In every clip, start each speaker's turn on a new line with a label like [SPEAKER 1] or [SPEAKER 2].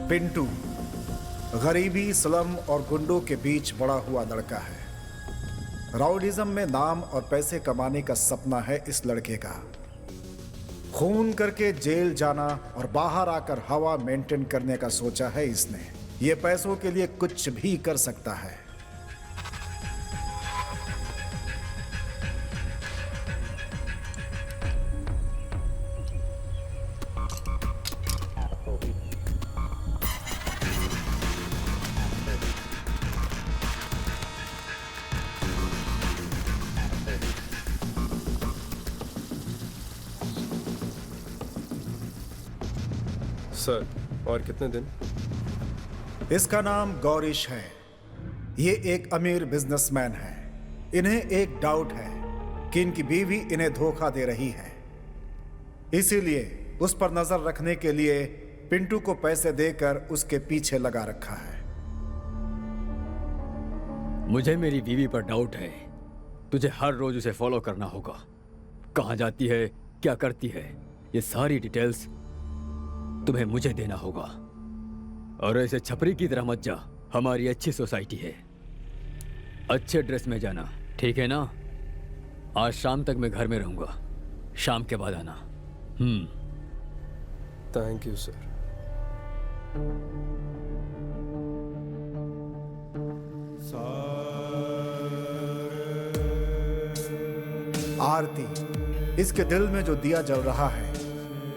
[SPEAKER 1] पिंटू गरीबी, स्लम और गुंडों के बीच बड़ा हुआ लड़का है। राउडिज्म में नाम और पैसे कमाने का सपना है इस लड़के का। खून करके जेल जाना और बाहर आकर हवा मेंटेन करने का सोचा है इसने। ये पैसों के लिए कुछ भी कर सकता है।
[SPEAKER 2] सर, और कितने दिन?
[SPEAKER 1] इसका नाम गौरीश है। ये एक अमीर बिजनेसमैन है। इन्हें एक डाउट है कि इनकी बीवी इन्हें धोखा दे रही है, इसीलिए उस पर नजर रखने के लिए पिंटू को पैसे देकर उसके पीछे लगा रखा है।
[SPEAKER 3] मुझे मेरी बीवी पर डाउट है। तुझे हर रोज उसे फॉलो करना होगा। कहाँ जाती है, क्या करती है, ये सारी डिटेल्स तुम्हें मुझे देना होगा। और ऐसे छपरी की तरह मत जा। हमारी अच्छी सोसाइटी है। अच्छे ड्रेस में जाना, ठीक है ना? आज शाम तक मैं घर में रहूंगा। शाम के बाद आना।
[SPEAKER 2] Thank you sir.
[SPEAKER 1] आरती, इसके दिल में जो दिया जल रहा है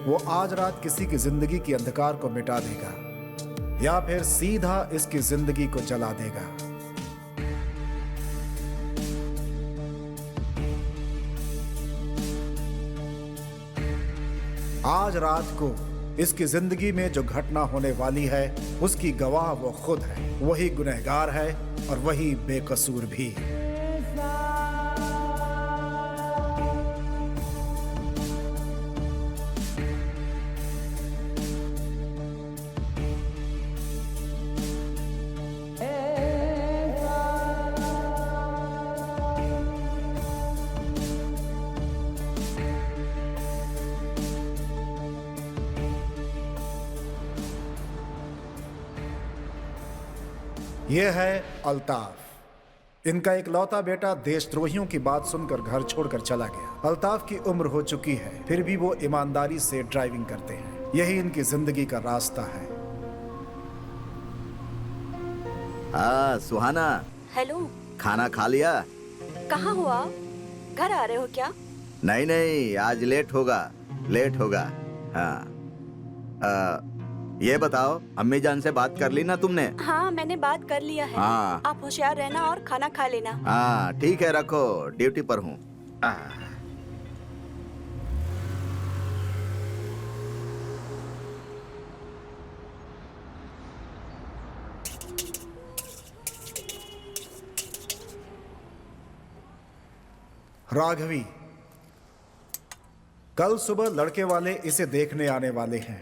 [SPEAKER 1] वो आज रात किसी की जिंदगी की अंधकार को मिटा देगा या फिर सीधा इसकी जिंदगी को जला देगा। आज रात को इसकी जिंदगी में जो घटना होने वाली है उसकी गवाह वो खुद है। वही गुनहगार है और वही बेकसूर भी। यह है अल्ताफ। इनका एक लौता बेटा देशद्रोहियों की बात सुनकर घर छोड़कर चला गया। अल्ताफ की उम्र हो चुकी है, फिर भी वो ईमानदारी से ड्राइविंग करते हैं। यही इनकी जिंदगी का रास्ता है।
[SPEAKER 4] हाँ सुहाना,
[SPEAKER 5] हेलो।
[SPEAKER 4] खाना खा लिया?
[SPEAKER 5] कहाँ हो आप? घर आ रहे हो क्या?
[SPEAKER 4] नहीं नहीं, आज लेट होगा। हाँ, ये बताओ, अम्मी जान से बात कर ली ना तुमने?
[SPEAKER 5] हाँ, मैंने बात कर लिया है।
[SPEAKER 4] हाँ।
[SPEAKER 5] आप होशियार रहना और खाना खा लेना।
[SPEAKER 4] हाँ ठीक है, रखो, ड्यूटी पर हूँ।
[SPEAKER 1] राघवी, कल सुबह लड़के वाले इसे देखने आने वाले हैं,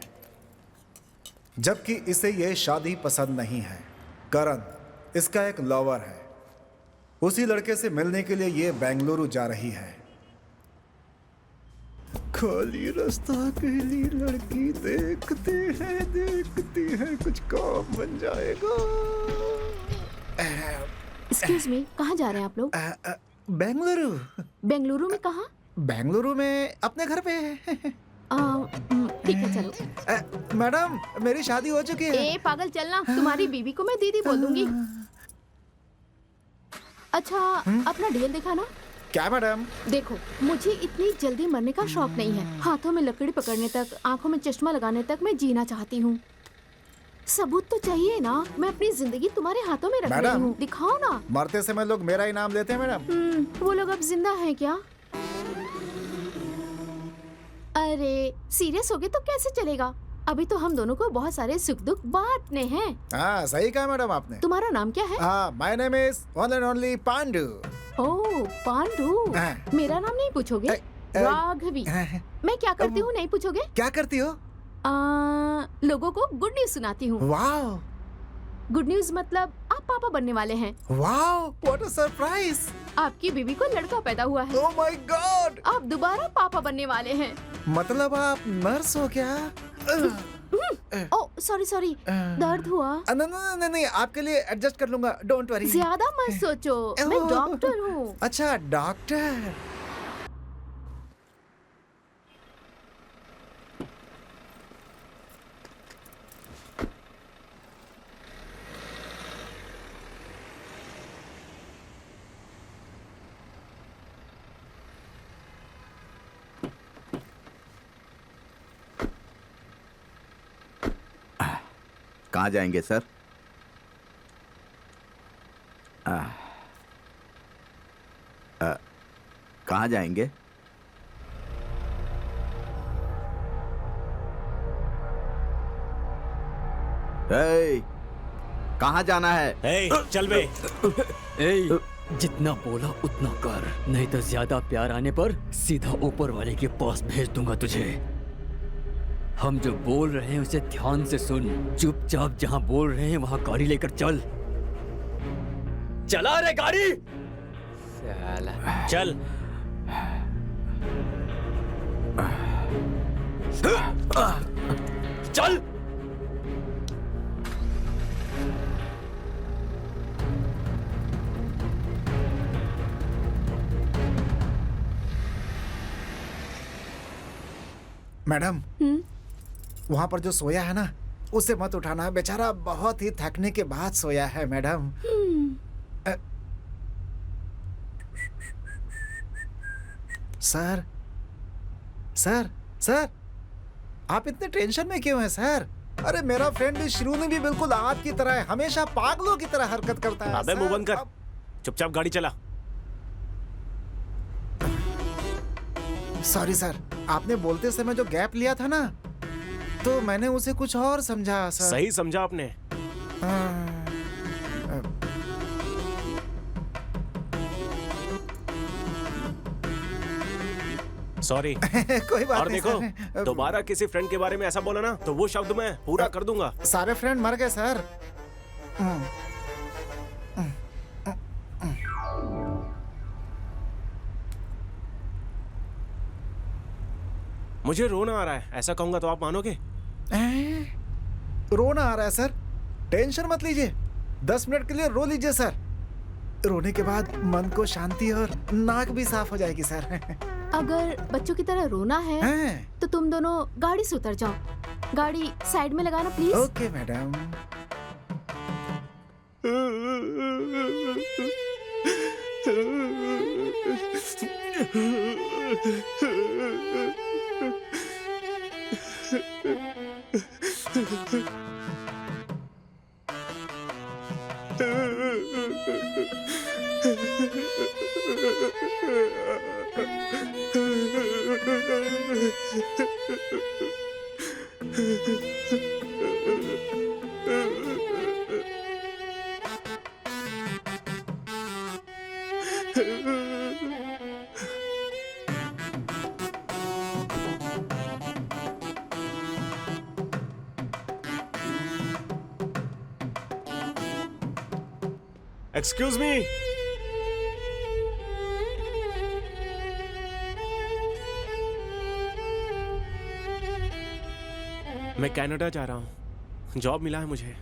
[SPEAKER 1] जबकि इसे यह शादी पसंद नहीं है। करण इसका एक लवर है। उसी लड़के से मिलने के लिए ये बेंगलुरु जा रही है। खाली रास्ता अकेली लड़की देखते हैं कुछ काम बन जाएगा।
[SPEAKER 6] एक्सक्यूज मी, कहाँ जा रहे हैं आप लोग?
[SPEAKER 1] बेंगलुरु।
[SPEAKER 6] बेंगलुरु में कहाँ?
[SPEAKER 1] बेंगलुरु में अपने घर पे।
[SPEAKER 6] ठीक है, चलो।
[SPEAKER 1] मैडम, मेरी शादी हो चुकी है।
[SPEAKER 6] ए पागल, चलना। तुम्हारी बीवी को मैं दीदी बोल दूंगी। अच्छा, अपना डीएल दिखाना।
[SPEAKER 1] क्या मैडम?
[SPEAKER 6] देखो, मुझे इतनी जल्दी मरने का शौक नहीं है। हाथों में लकड़ी पकड़ने तक, आंखों में चश्मा लगाने तक मैं जीना चाहती हूँ। सबूत तो चाहिए ना। मैं अपनी जिंदगी तुम्हारे हाथों में रख रही हूँ, दिखाओ ना।
[SPEAKER 1] मरते समय लोग मेरा ही नाम लेते हैं मैडम।
[SPEAKER 6] वो लोग अब जिंदा हैं क्या? अरे सीरियस हो गए तो कैसे चलेगा? अभी तो हम दोनों को बहुत सारे सुख दुख बांटने हैं।
[SPEAKER 1] हाँ सही कहा मैडम आपने।
[SPEAKER 6] तुम्हारा नाम क्या है?
[SPEAKER 1] My name is one and only Pandu.
[SPEAKER 6] Oh Pandu. मेरा नाम नहीं पूछोगे? राघवी। मैं क्या करती हूँ नहीं पूछोगे?
[SPEAKER 1] क्या करती हो?
[SPEAKER 6] लोगों को गुड न्यूज सुनाती हूँ।
[SPEAKER 1] वाओ।
[SPEAKER 6] गुड न्यूज मतलब आप पापा बनने वाले हैं।
[SPEAKER 1] Wow, what a surprise.
[SPEAKER 6] आपकी बीवी को लड़का पैदा हुआ है।
[SPEAKER 1] Oh my God.
[SPEAKER 6] आप दोबारा पापा बनने वाले हैं।
[SPEAKER 1] मतलब आप नर्स हो क्या?
[SPEAKER 6] ओ सॉरी सॉरी, दर्द हुआ?
[SPEAKER 1] नहीं नहीं, आपके लिए एडजस्ट कर लूंगा, डोंट वरी।
[SPEAKER 6] ज्यादा मत सोचो, मैं डॉक्टर हूँ।
[SPEAKER 1] अच्छा डॉक्टर।
[SPEAKER 4] कहाँ जाएंगे सर? कहाँ जाएंगे? कहाँ जाना है?
[SPEAKER 7] चल बे।
[SPEAKER 3] ए, जितना बोला उतना कर, नहीं तो ज्यादा प्यार आने पर सीधा ऊपर वाले के पास भेज दूंगा तुझे। हम जो बोल रहे हैं उसे ध्यान से सुन, चुपचाप जहां बोल रहे हैं वहां गाड़ी लेकर चल। चला रे गाड़ी।
[SPEAKER 7] चल।
[SPEAKER 3] चल।
[SPEAKER 1] मैडम, वहां पर जो सोया है ना, उसे मत उठाना, बेचारा बहुत ही थकने के बाद सोया है मैडम। सर सर सर, आप इतने टेंशन में क्यों हैं सर? अरे मेरा फ्रेंड भी शिरोनी भी बिल्कुल आपकी तरह है, हमेशा पागलों की तरह हरकत करता है।
[SPEAKER 7] अबे मुंह बंद कर, चुपचाप गाड़ी चला।
[SPEAKER 1] सॉरी सर, आपने बोलते समय जो गैप लिया था ना, तो मैंने उसे कुछ और समझा सर।
[SPEAKER 7] सही समझा आपने। सॉरी।
[SPEAKER 1] कोई बात
[SPEAKER 7] और
[SPEAKER 1] नहीं
[SPEAKER 7] देखो,
[SPEAKER 1] सर।
[SPEAKER 7] दोबारा किसी फ्रेंड के बारे में ऐसा बोला ना तो वो शब्द मैं पूरा कर दूंगा।
[SPEAKER 1] सारे फ्रेंड मर गए सर।
[SPEAKER 7] मुझे रोना आ रहा है, ऐसा कहूंगा तो आप मानोगे?
[SPEAKER 1] रोना आ रहा है सर? टेंशन मत लीजिए, 10 मिनट के लिए रो लीजिए सर। रोने के बाद मन को शांति और नाक भी साफ हो जाएगी सर।
[SPEAKER 6] अगर बच्चों की तरह रोना है तो तुम दोनों गाड़ी से उतर जाओ। गाड़ी साइड में लगाना please.
[SPEAKER 1] Okay madam.
[SPEAKER 7] Excuse me. मैं कनाडा जा रहा हूँ, जॉब मिला है मुझे।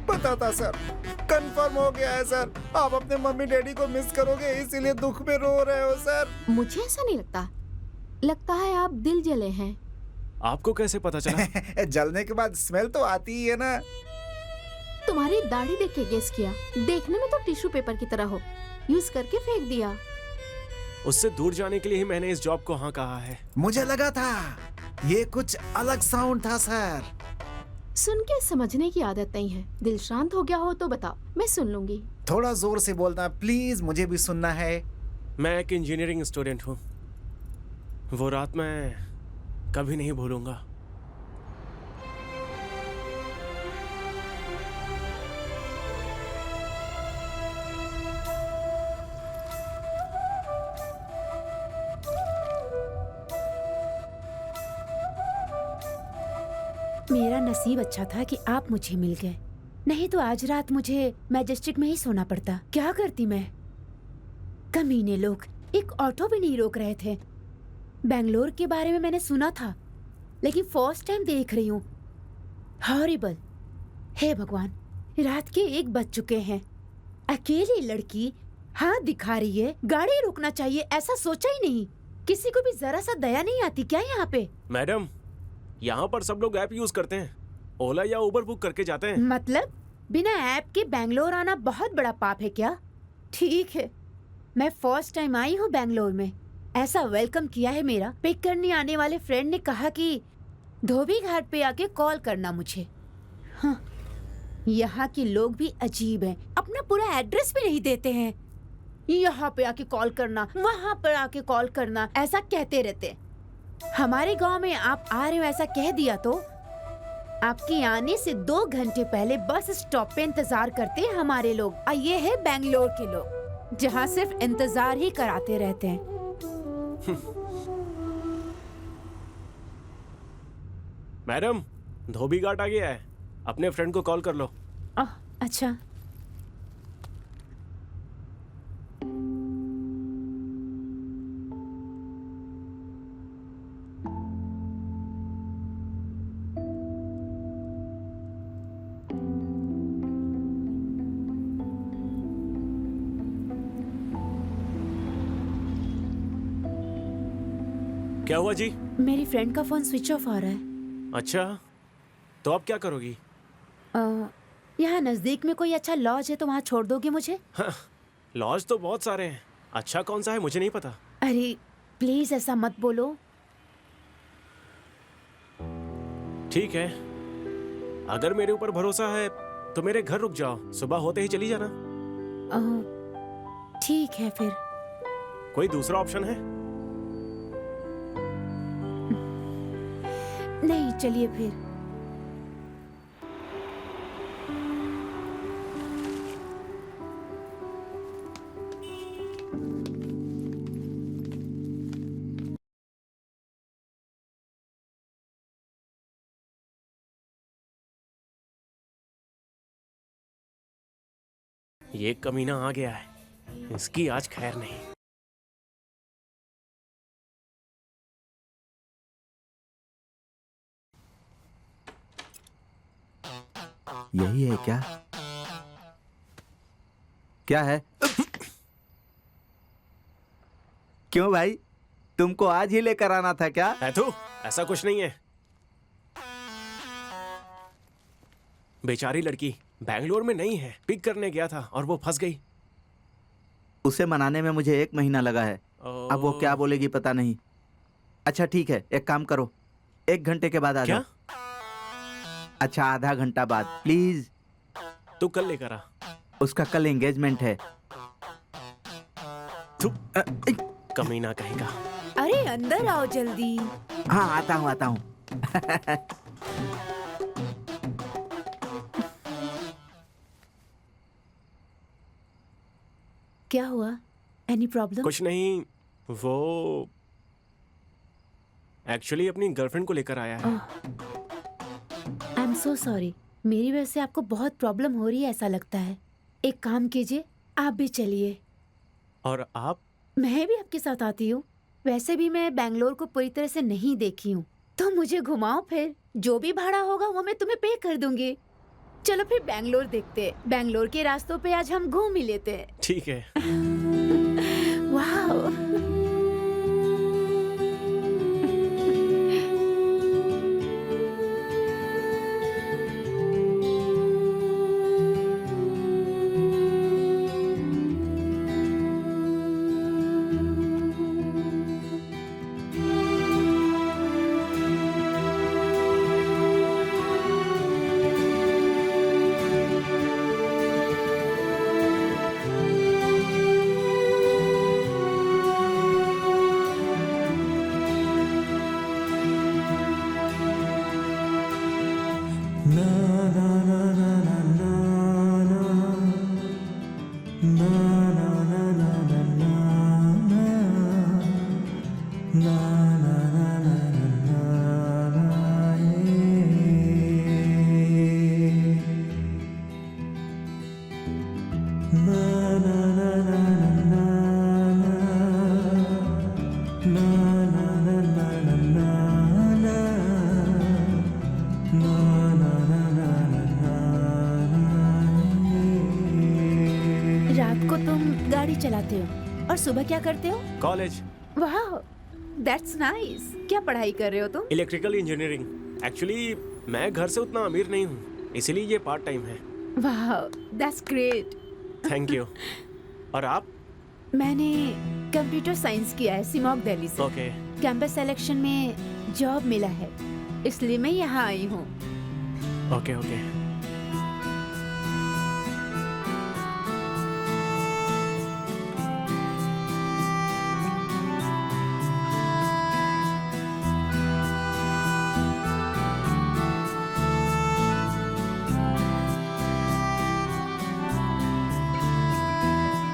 [SPEAKER 1] पता था सर, कंफर्म हो गया है सर। आप अपने मम्मी डैडी को मिस करोगे, इसीलिए दुख में रो रहे हो सर।
[SPEAKER 6] मुझे ऐसा नहीं लगता, लगता है आप दिल जले हैं।
[SPEAKER 7] आपको कैसे पता चला?
[SPEAKER 1] जलने के बाद स्मेल तो आती ही है ना।
[SPEAKER 6] तुम्हारी दाढ़ी देख के गेस किया, देखने में तो टिश्यू पेपर की तरह हो, यूज करके फेंक दिया।
[SPEAKER 7] उससे दूर जाने के लिए ही मैंने इस जॉब को हाँ कहा है।
[SPEAKER 1] मुझे लगा था ये कुछ अलग साउंड था सर।
[SPEAKER 6] सुन के समझने की आदत नहीं है। दिल शांत हो गया हो तो बताओ, मैं सुन लूंगी।
[SPEAKER 1] थोड़ा जोर से बोलना प्लीज, मुझे भी सुनना है।
[SPEAKER 7] मैं एक इंजीनियरिंग स्टूडेंट हूँ, वो रात मैं कभी नहीं भूलूंगा।
[SPEAKER 8] मेरा नसीब अच्छा था कि आप मुझे मिल गए, नहीं तो आज रात मुझे मैजेस्टिक में ही सोना पड़ता। क्या करती मैं? कमीने लोग एक ऑटो भी नहीं रोक रहे थे। बेंगलोर के बारे में मैंने सुना था, लेकिन फर्स्ट टाइम देख रही हूँ हॉरिबल। हे भगवान, रात के 1 बज चुके हैं। अकेली लड़की हाथ दिखा रही है, गाड़ी रोकना चाहिए ऐसा सोचा ही नहीं। किसी को भी जरा सा दया नहीं आती क्या यहाँ पे?
[SPEAKER 7] मैडम, यहाँ पर सब लोग ऐप यूज करते हैं, ओला या उबर बुक करके जाते हैं।
[SPEAKER 8] मतलब बिना ऐप के बैंगलोर आना बहुत बड़ा पाप है क्या? ठीक है, मैं फर्स्ट टाइम आई हूँ बैंगलोर में। ऐसा वेलकम किया है मेरा। पिक करने आने वाले फ्रेंड ने कहा कि धोबी घाट पे आके कॉल करना मुझे। हाँ, यहाँ के लोग भी अजीब हैं, अपना पूरा एड्रेस भी नहीं देते हैं। यहाँ पे आके कॉल करना, वहाँ पर आके कॉल करना, ऐसा कहते रहते। हमारे गांव में आप आ रहे हो ऐसा कह दिया तो आपके आने से 2 घंटे पहले बस स्टॉप पे इंतजार करते हैं हमारे लोग। और ये है बैंगलोर के लोग, जहाँ सिर्फ इंतजार ही कराते रहते हैं।
[SPEAKER 7] मैडम, धोबी घाट आ गया है, अपने फ्रेंड को कॉल कर लो।
[SPEAKER 8] अच्छा।
[SPEAKER 7] क्या हुआ जी?
[SPEAKER 8] मेरी फ्रेंड का फोन स्विच ऑफ आ रहा है।
[SPEAKER 7] अच्छा, तो आप क्या करोगी?
[SPEAKER 8] यहाँ नजदीक में कोई अच्छा लॉज है तो वहाँ छोड़ दोगे मुझे?
[SPEAKER 7] हाँ, लॉज तो बहुत सारे हैं, अच्छा कौन सा है मुझे नहीं पता।
[SPEAKER 8] अरे प्लीज ऐसा मत बोलो।
[SPEAKER 7] ठीक है, अगर मेरे ऊपर भरोसा है तो मेरे घर रुक जाओ, सुबह होते ही चली जाना।
[SPEAKER 8] ठीक है फिर।
[SPEAKER 7] कोई दूसरा ऑप्शन है?
[SPEAKER 8] नहीं, चलिए फिर।
[SPEAKER 7] ये कमीना आ गया है, इसकी आज खैर नहीं।
[SPEAKER 4] यही है क्या? क्या है? क्यों भाई, तुमको आज ही लेकर आना था क्या?
[SPEAKER 7] है तो ऐसा कुछ नहीं है। बेचारी लड़की बैंगलोर में नहीं है, पिक करने गया था और वो फंस गई।
[SPEAKER 4] उसे मनाने में मुझे 1 महीना लगा है। अब वो क्या बोलेगी पता नहीं। अच्छा ठीक है, एक काम करो, 1 घंटे के बाद आ जाओ। अच्छा, आधा घंटा बाद प्लीज।
[SPEAKER 7] तू कल लेकर आ।
[SPEAKER 4] उसका कल एंगेजमेंट है।
[SPEAKER 7] कमीना कहेगा।
[SPEAKER 8] अरे अंदर आओ जल्दी।
[SPEAKER 4] हाँ, आता हूँ आता हूँ।
[SPEAKER 8] क्या हुआ? Any problem?
[SPEAKER 7] कुछ नहीं, वो एक्चुअली अपनी गर्लफ्रेंड को लेकर आया है।
[SPEAKER 8] आई एम सो सॉरी, मेरी वजह से आपको बहुत प्रॉब्लम हो रही है ऐसा लगता है। एक काम कीजिए, आप भी चलिए।
[SPEAKER 7] और आप?
[SPEAKER 8] मैं भी आपके साथ आती हूँ। वैसे भी मैं बैंगलोर को पूरी तरह से नहीं देखी हूँ, तो मुझे घुमाओ फिर। जो भी भाड़ा होगा वो मैं तुम्हें पे कर दूंगी। चलो फिर बैंगलोर देखते हैं। बैंगलोर के रास्तों पे आज हम घूम ही लेते हैं।
[SPEAKER 7] ठीक है।
[SPEAKER 8] वाह।
[SPEAKER 9] na na
[SPEAKER 8] चलाते हो और सुबह क्या करते हो?
[SPEAKER 7] कॉलेज,
[SPEAKER 8] वाह, दैट्स नाइस। क्या पढ़ाई कर रहे हो तुम?
[SPEAKER 7] Electrical engineering. एक्चुअली मैं घर से उतना अमीर नहीं हूँ, इसीलिए ये पार्ट टाइम है।
[SPEAKER 8] वाह, दैट्स ग्रेट।
[SPEAKER 7] Thank you. और आप?
[SPEAKER 8] मैंने कंप्यूटर साइंस किया है सिमोग दिल्ली से।
[SPEAKER 7] ओके।
[SPEAKER 8] कैंपस सिलेक्शन में जॉब मिला है, इसलिए मैं यहाँ आई हूँ।
[SPEAKER 7] Okay okay.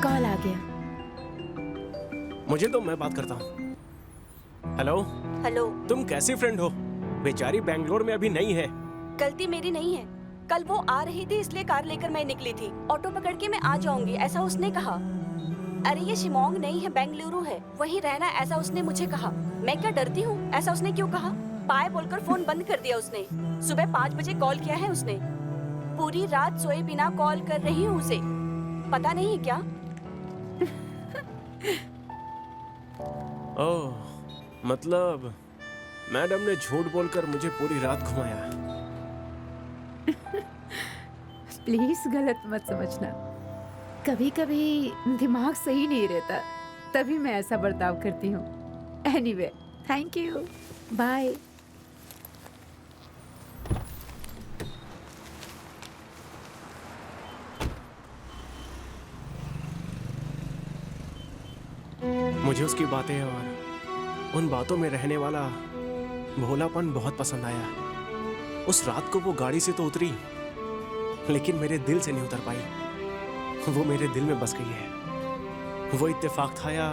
[SPEAKER 8] कॉल आ गया।
[SPEAKER 7] मुझे तो मैं बात करता हूँ। Hello,
[SPEAKER 5] hello.
[SPEAKER 7] तुम कैसी फ्रेंड हो? बेचारी बैंगलोर में अभी नहीं है।
[SPEAKER 5] गलती मेरी नहीं है, कल वो आ रही थी इसलिए कार लेकर मैं निकली थी। ऑटो पकड़ के मैं आ जाऊंगी ऐसा उसने कहा। अरे ये शिमोंग नहीं है, बेंगलुरु है, वहीं रहना ऐसा उसने मुझे कहा। मैं क्या डरती हूँ? ऐसा उसने क्यों कहा? बाय बोलकर फोन बंद कर दिया उसने। सुबह 5 बजे कॉल किया है उसने। पूरी रात सोए बिना कॉल कर रही हूँ उसे, पता नहीं है क्या।
[SPEAKER 7] ओह, मतलब मैडम ने झूठ बोलकर मुझे पूरी रात घुमाया।
[SPEAKER 8] प्लीज गलत मत समझना, कभी कभी दिमाग सही नहीं रहता, तभी मैं ऐसा बर्ताव करती हूँ। Anyway, thank you, bye.
[SPEAKER 7] मुझे उसकी बातें और उन बातों में रहने वाला भोलापन बहुत पसंद आया। उस रात को वो गाड़ी से तो उतरी, लेकिन मेरे दिल से नहीं उतर पाई। वो मेरे दिल में बस गई है। वो इत्तेफाक था या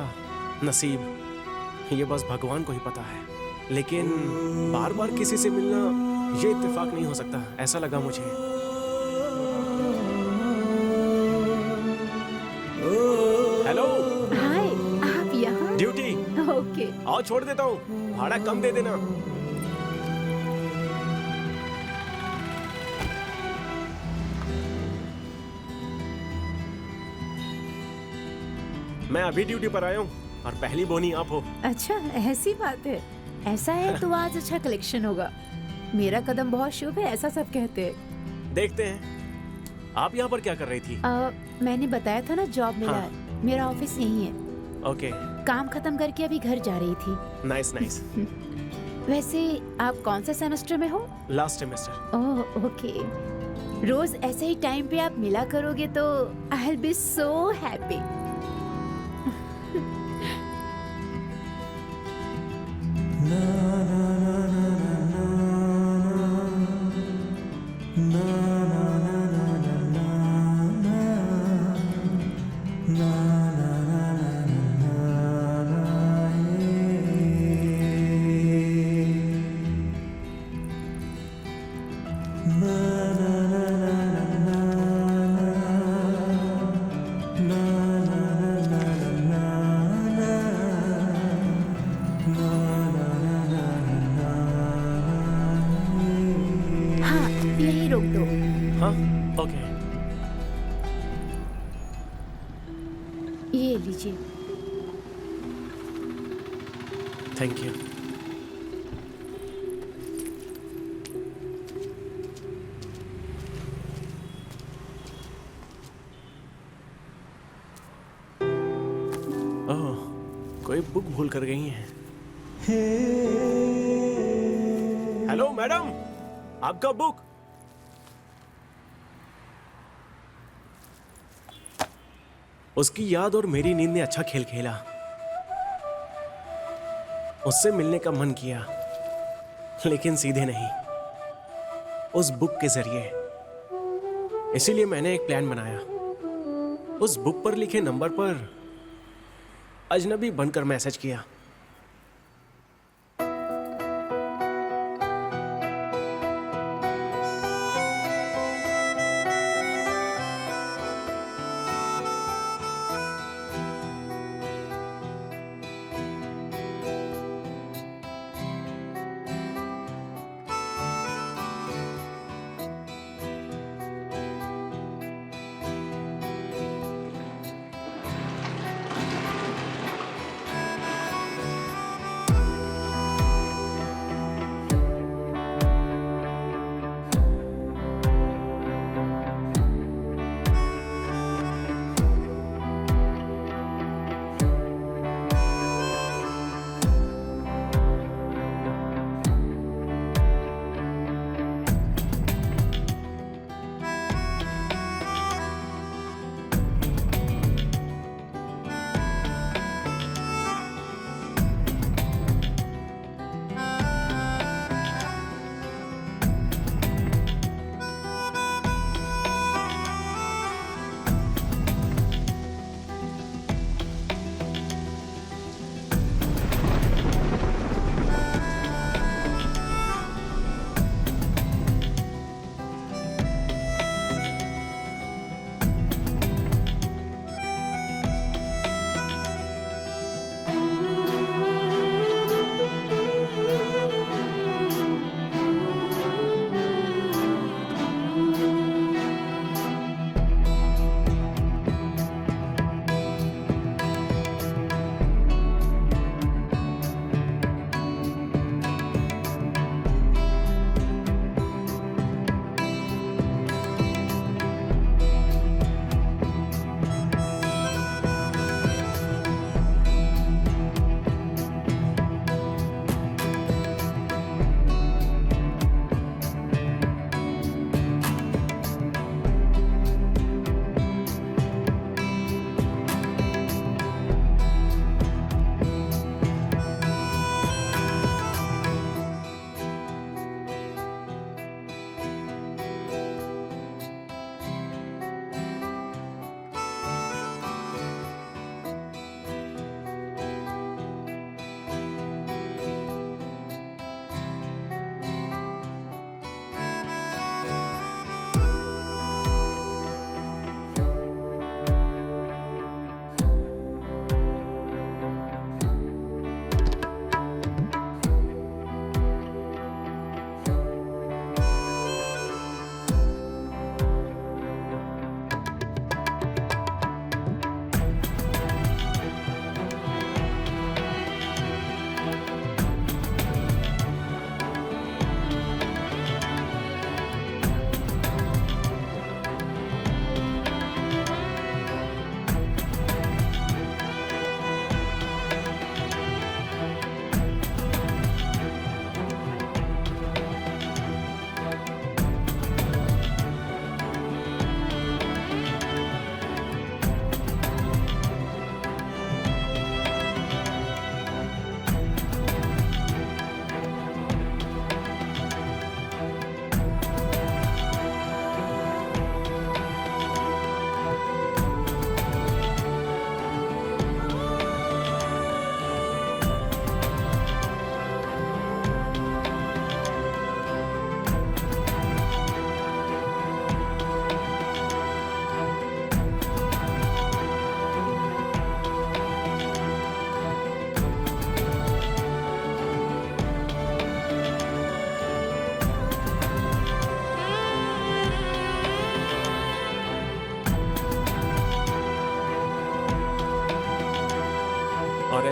[SPEAKER 7] नसीब, ये बस भगवान को ही पता है। लेकिन बार बार किसी से मिलना ये इत्तेफाक नहीं हो सकता, ऐसा लगा मुझे। हेलो।
[SPEAKER 8] हाय, आप यहाँ?
[SPEAKER 7] ड्यूटी।
[SPEAKER 8] ओके।
[SPEAKER 7] आओ छोड़ देता हूँ, भाड़ा कम दे देना। मैं अभी ड्यूटी पर आया हूँ और पहली बोनी आप हो।
[SPEAKER 8] अच्छा, ऐसी बात है। ऐसा है तो आज अच्छा कलेक्शन होगा। मेरा कदम बहुत शुभ है, ऐसा सब कहते हैं।
[SPEAKER 7] देखते हैं। आप यहाँ पर क्या कर रही थी?
[SPEAKER 8] मैंने बताया था ना, जॉब मिला
[SPEAKER 7] हाँ।
[SPEAKER 8] है। मेरा ऑफिस यही है।
[SPEAKER 7] ओके।
[SPEAKER 8] काम खत्म करके अभी घर जा रही थी।
[SPEAKER 7] Nice nice.
[SPEAKER 8] वैसे आप कौन से सेमेस्टर में हो?
[SPEAKER 7] Last semester.
[SPEAKER 8] Oh, okay. रोज ऐसे ही टाइम पे आप मिला करोगे तो I will be so happy. हाँ, यही रोक दो।
[SPEAKER 7] हाँ, ओके।
[SPEAKER 8] ये लीजिए।
[SPEAKER 7] Thank you. ओह, कोई बुक भूल कर गई हैं। हेलो मैडम, आपका बुक। उसकी याद और मेरी नींद ने अच्छा खेल खेला। उससे मिलने का मन किया, लेकिन सीधे नहीं, उस बुक के जरिए। इसीलिए मैंने एक प्लान बनाया। उस बुक पर लिखे नंबर पर अजनबी बनकर मैसेज किया।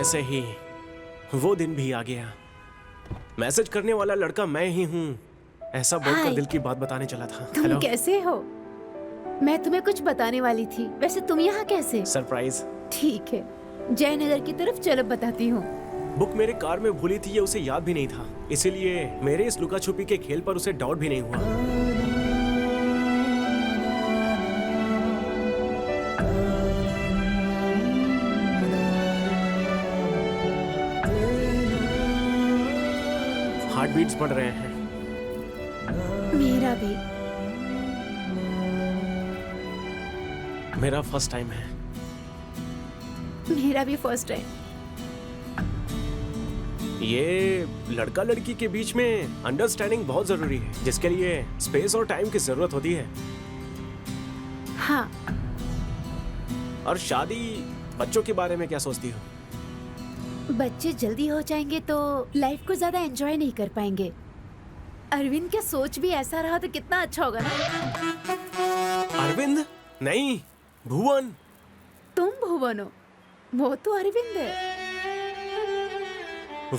[SPEAKER 7] वैसे ही वो दिन भी आ गया। मैसेज करने वाला लड़का मैं ही हूँ, ऐसा बोलकर
[SPEAKER 8] हाय।
[SPEAKER 7] दिल की बात बताने चला था।
[SPEAKER 8] तुम
[SPEAKER 7] हेलो,
[SPEAKER 8] कैसे हो? मैं तुम्हें कुछ बताने वाली थी। वैसे तुम यहाँ कैसे?
[SPEAKER 7] सरप्राइज।
[SPEAKER 8] ठीक है, जयनगर की तरफ चलो, बताती हूँ।
[SPEAKER 7] बुक मेरे कार में भूली थी, ये उसे याद भी नहीं था, इसीलिए मेरे इस लुका छुपी के खेल पर उसे डाउट भी नहीं हुआ। हार्ट बीट्स बढ़ रहे हैं।
[SPEAKER 8] मेरा भी।
[SPEAKER 7] मेरा फर्स्ट टाइम है।
[SPEAKER 8] मेरा भी फर्स्ट टाइम।
[SPEAKER 7] ये लड़का लड़की के बीच में अंडरस्टैंडिंग बहुत जरूरी है, जिसके लिए स्पेस और टाइम की जरूरत होती है।
[SPEAKER 8] हाँ,
[SPEAKER 7] और शादी, बच्चों के बारे में क्या सोचती हो?
[SPEAKER 8] बच्चे जल्दी हो जाएंगे तो लाइफ को ज्यादा एंजॉय नहीं कर पाएंगे। अरविंद का सोच भी ऐसा रहा तो कितना अच्छा होगा ना।
[SPEAKER 7] अरविंद नहीं, भुवन।
[SPEAKER 8] तुम भुवन हो, वो तो अरविंद है।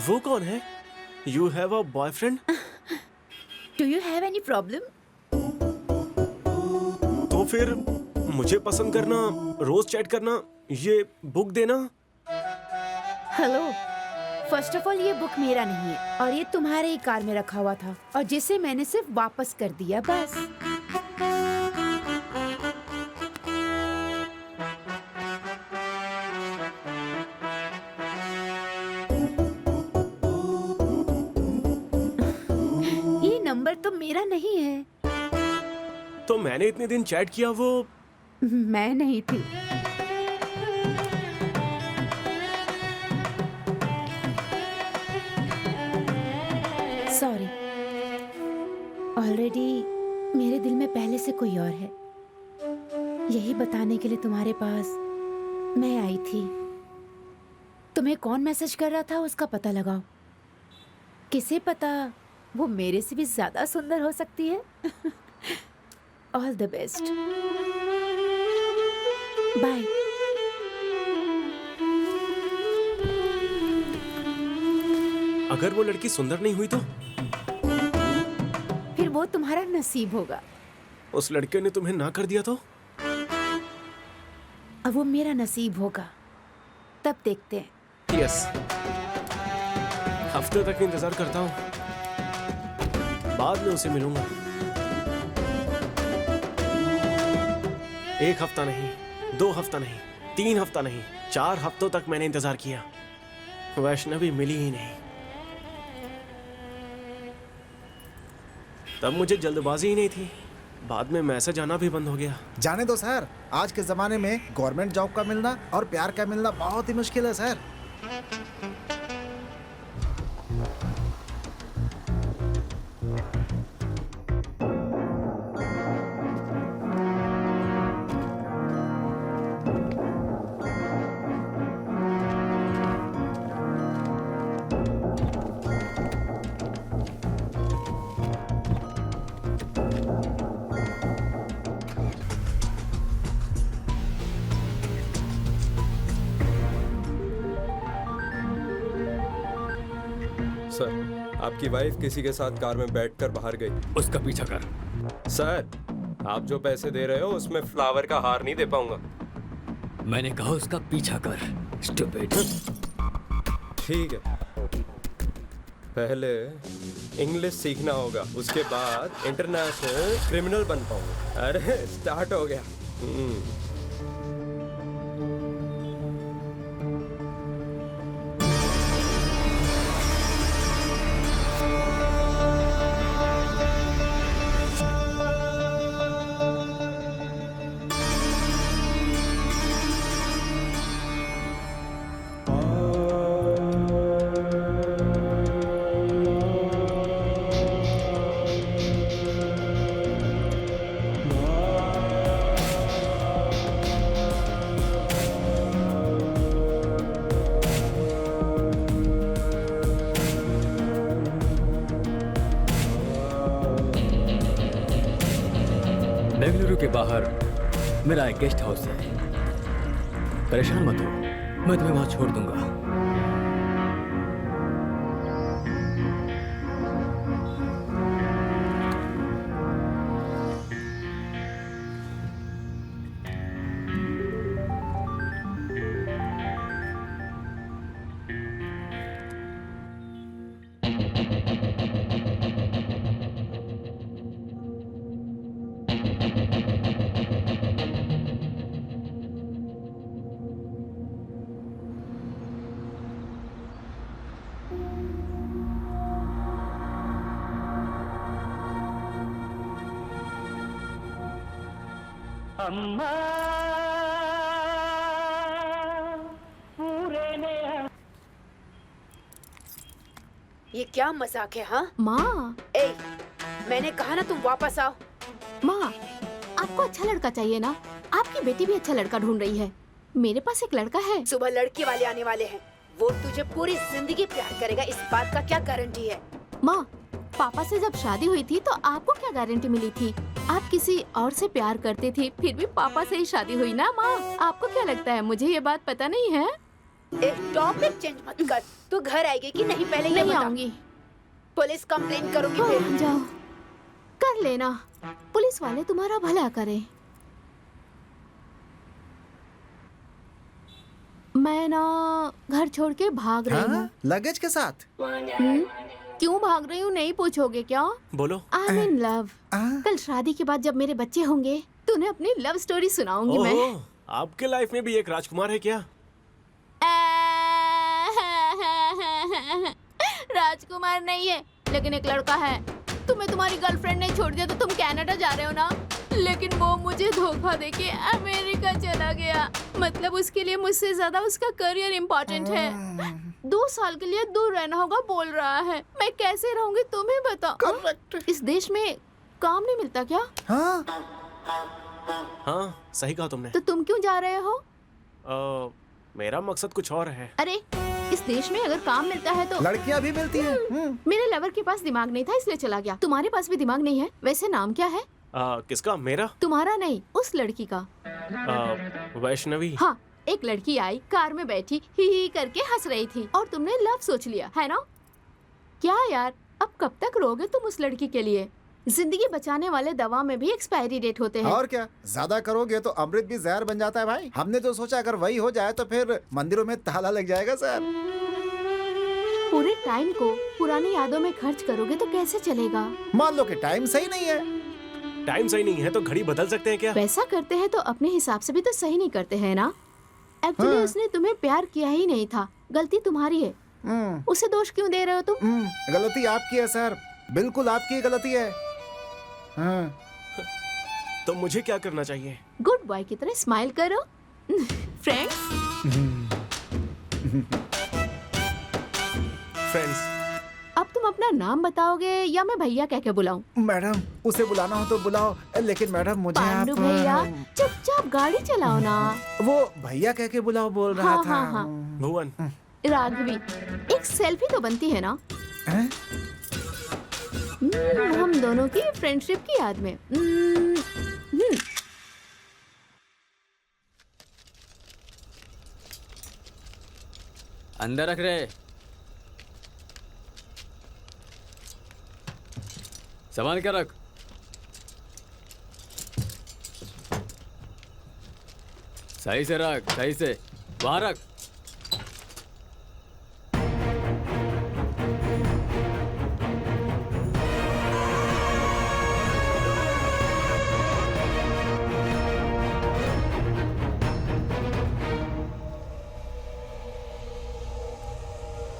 [SPEAKER 7] वो कौन है? You have a boyfriend?
[SPEAKER 8] Do you have any problem?
[SPEAKER 7] तो फिर मुझे पसंद करना, रोज चैट करना, ये बुक देना।
[SPEAKER 8] हेलो, फर्स्ट ऑफ ऑल ये बुक मेरा नहीं है और ये तुम्हारे ही कार में रखा हुआ था और जिसे मैंने सिर्फ वापस कर दिया, बस। ये नंबर तो मेरा नहीं है।
[SPEAKER 7] तो मैंने इतने दिन चैट किया, वो
[SPEAKER 8] मैं नहीं थी। सॉरी, ऑलरेडी मेरे दिल में पहले से कोई और है। यही बताने के लिए तुम्हारे पास मैं आई थी। तुम्हें कौन मैसेज कर रहा था उसका पता लगाओ। किसे पता, वो मेरे से भी ज्यादा सुंदर हो सकती है। All the best, bye.
[SPEAKER 7] अगर वो लड़की सुंदर नहीं हुई तो?
[SPEAKER 8] फिर वो तुम्हारा नसीब होगा।
[SPEAKER 7] उस लड़के ने तुम्हें ना कर दिया तो?
[SPEAKER 8] अब वो मेरा नसीब होगा, तब देखते हैं।
[SPEAKER 7] यस, हफ्ते तक इंतजार करता हूँ, बाद में उसे मिलूंगा। 1 हफ्ता नहीं, 2 हफ्ता नहीं, 3 हफ्ता नहीं, 4 हफ्तों तक मैंने इंतजार किया, वैष्णवी मिली ही नहीं। तब मुझे जल्दबाजी ही नहीं थी, बाद में मैसेज आना भी बंद हो गया।
[SPEAKER 1] जाने दो सर, आज के जमाने में गवर्नमेंट जॉब का मिलना और प्यार का मिलना बहुत ही मुश्किल है सर।
[SPEAKER 2] सर, आपकी वाइफ किसी के साथ कार में बैठकर बाहर गई।
[SPEAKER 3] उसका पीछा कर।
[SPEAKER 2] सर, आप जो पैसे दे रहे हो उसमें फ्लावर का हार नहीं दे पाऊंगा।
[SPEAKER 3] मैंने कहा उसका पीछा कर, स्टूपिड।
[SPEAKER 2] ठीक है, पहले इंग्लिश सीखना होगा, उसके बाद इंटरनेशनल क्रिमिनल बन पाऊंगा। अरे स्टार्ट हो गया।
[SPEAKER 3] बेंगलुरु के बाहर मेरा एक गेस्ट हाउस है। परेशान मत हो, मैं तुम्हें वहां छोड़ दूंगा।
[SPEAKER 8] ये क्या मजाक है? हाँ
[SPEAKER 6] माँ,
[SPEAKER 8] ए, मैंने कहा ना तुम वापस आओ।
[SPEAKER 6] माँ, आपको अच्छा लड़का चाहिए ना? आपकी बेटी भी अच्छा लड़का ढूंढ रही है। मेरे पास एक लड़का है।
[SPEAKER 8] सुबह लड़के वाले आने वाले हैं, वो तुझे पूरी जिंदगी प्यार करेगा, इस बात का क्या गारंटी है?
[SPEAKER 6] माँ, पापा से जब शादी हुई थी तो आपको क्या गारंटी मिली थी? आप किसी और से प्यार करते थे, फिर भी पापा से ही शादी हुई ना माँ। आपको क्या लगता है मुझे ये बात पता नहीं है?
[SPEAKER 8] एक टॉपिक चेंज मत कर। तू घर आएगी कि नहीं पहले ये
[SPEAKER 6] नहीं
[SPEAKER 8] बता।
[SPEAKER 6] आऊंगी।
[SPEAKER 8] पुलिस कंप्लेन करूंगी
[SPEAKER 6] हाँ,
[SPEAKER 8] फिर।
[SPEAKER 6] जाओ, कर लेना। पुलिस वाले तुम्हारा भला करें। मैं ना घर छोड़ के भाग रही हूँ।
[SPEAKER 1] लगेज के साथ?
[SPEAKER 6] क्यों भाग रही हूँ नहीं पूछोगे क्या?
[SPEAKER 7] बोलो।
[SPEAKER 6] I am in love. कल शादी के बाद जब मेरे बच्चे होंगे तो उन्हें अपनी लव स्टोरी सुनाऊंगी मैं।
[SPEAKER 7] ओहो, आपके लाइफ में भी एक राजकुमार है क्या?
[SPEAKER 6] राजकुमार नहीं है, लेकिन एक लड़का है। तुम्हें तुम्हारी गर्लफ्रेंड ने छोड़ दिया तो तुम कनाडा जा रहे हो ना, लेकिन वो मुझे धोखा देके अमेरिका चला गया। मतलब उसके लिए मुझसे ज्यादा उसका करियर इम्पोर्टेंट है। 2 साल के लिए दूर रहना होगा बोल रहा है। मैं कैसे रहूंगी तुम्हें बताओ। इस देश में काम नहीं मिलता क्या?
[SPEAKER 7] हाँ, सही कहा तुमने।
[SPEAKER 6] तो तुम क्यों जा रहे हो?
[SPEAKER 7] मेरा मकसद कुछ और है।
[SPEAKER 6] अरे इस देश में अगर काम मिलता है तो
[SPEAKER 1] लड़कियां भी मिलती हैं।
[SPEAKER 6] मेरे लवर के पास दिमाग नहीं था इसलिए चला गया। तुम्हारे पास भी दिमाग नहीं है? वैसे नाम क्या है?
[SPEAKER 7] किसका? मेरा?
[SPEAKER 6] तुम्हारा नहीं, उस लड़की का।
[SPEAKER 7] वैष्णवी।
[SPEAKER 6] हाँ, एक लड़की आई, कार में बैठी ही करके हंस रही थी और तुमने लव सोच लिया है ना? क्या यार, अब कब तक रोगे तुम उस लड़की के लिए? जिंदगी बचाने वाले दवा में भी एक्सपायरी डेट होते हैं।
[SPEAKER 1] और क्या, ज्यादा करोगे तो अमृत भी जहर बन जाता है भाई। हमने तो सोचा अगर वही हो जाए तो फिर मंदिरों में ताला लग जाएगा सर।
[SPEAKER 6] पूरे टाइम को पुरानी यादों में खर्च करोगे तो कैसे चलेगा?
[SPEAKER 1] मान लो कि टाइम सही नहीं है।
[SPEAKER 7] टाइम सही नहीं है तो घड़ी बदल सकते हैं क्या?
[SPEAKER 6] वैसा करते हैं तो अपने हिसाब से भी तो सही नहीं करते हैं ना? एक्चुअली उसने तुम्हें प्यार किया ही नहीं था, गलती तुम्हारी है। उसे दोष क्यों दे रहे हो तुम?
[SPEAKER 1] गलती आपकी है सर, बिल्कुल आपकी गलती है।
[SPEAKER 7] तो मुझे क्या करना चाहिए?
[SPEAKER 6] गुड बॉय की तरह स्माइल करो। फ्रेंड्स।
[SPEAKER 7] फ्रेंड्स।
[SPEAKER 6] अब तुम अपना नाम बताओगे या मैं भैया कह के बुलाऊं?
[SPEAKER 1] मैडम, उसे बुलाना हो तो बुलाओ, लेकिन मैडम मुझे
[SPEAKER 6] पांडु
[SPEAKER 1] आप
[SPEAKER 6] भैया चुपचाप गाड़ी चलाओ ना।
[SPEAKER 1] वो भैया कह के बुलाओ बोल रहा
[SPEAKER 6] हाँ,
[SPEAKER 1] था।
[SPEAKER 6] हाँ, हाँ।
[SPEAKER 7] भुवन।
[SPEAKER 6] राघवी, एक सेल्फी तो बनती है ना?
[SPEAKER 1] हैं?
[SPEAKER 6] हम दोनों की फ्रेंडशिप की याद में।
[SPEAKER 3] अंदर रख रहे। संभाल के रख। सही से रख, सही से। वहां रख।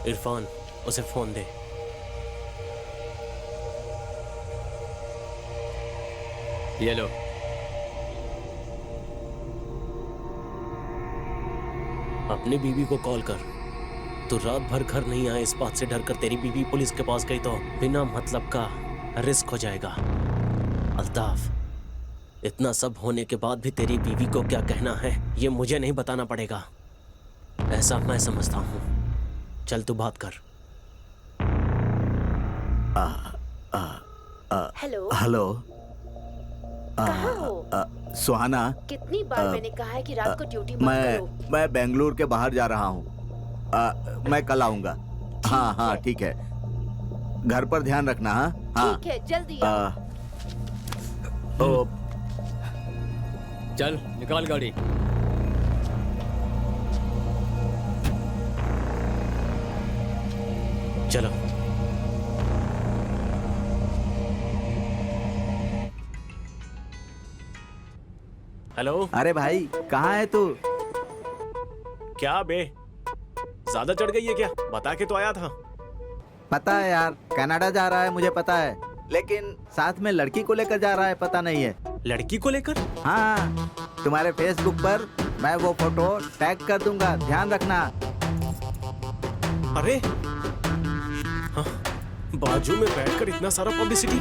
[SPEAKER 7] इरफान, उसे फोन दे।
[SPEAKER 3] ये लो।
[SPEAKER 7] अपनी बीवी को कॉल कर। तू रात भर घर नहीं आए इस बात से डर कर तेरी बीवी पुलिस के पास गई तो बिना मतलब का रिस्क हो जाएगा। अल्ताफ, इतना सब होने के बाद भी तेरी बीवी को क्या कहना है ये मुझे नहीं बताना पड़ेगा, ऐसा मैं समझता हूँ। चल तू बात कर।
[SPEAKER 8] हेलो।
[SPEAKER 4] हेलो।
[SPEAKER 8] कहाँ हो?
[SPEAKER 4] सुहाना,
[SPEAKER 8] कितनी बार मैंने कहा है कि रात को ड्यूटी मत करो।
[SPEAKER 4] मैं बेंगलुरु के बाहर जा रहा हूँ। मैं कल आऊंगा। हाँ हाँ ठीक है। घर पर ध्यान रखना। हाँ
[SPEAKER 8] ठीक है, जल्दी आओ।
[SPEAKER 3] चल निकाल गाड़ी।
[SPEAKER 7] चलो। हेलो।
[SPEAKER 4] अरे भाई कहाँ है तू?
[SPEAKER 7] क्या बे, ज्यादा चढ़ गई है क्या? बता के तो आया था।
[SPEAKER 4] पता है यार, कनाडा जा रहा है, मुझे पता है। लेकिन साथ में लड़की को लेकर जा रहा है, पता नहीं है।
[SPEAKER 7] लड़की को लेकर?
[SPEAKER 4] हाँ, तुम्हारे फेसबुक पर मैं वो फोटो टैग कर दूंगा, ध्यान रखना।
[SPEAKER 7] अरे हाँ, बाजू में बैठकर इतना सारा पब्लिसिटी।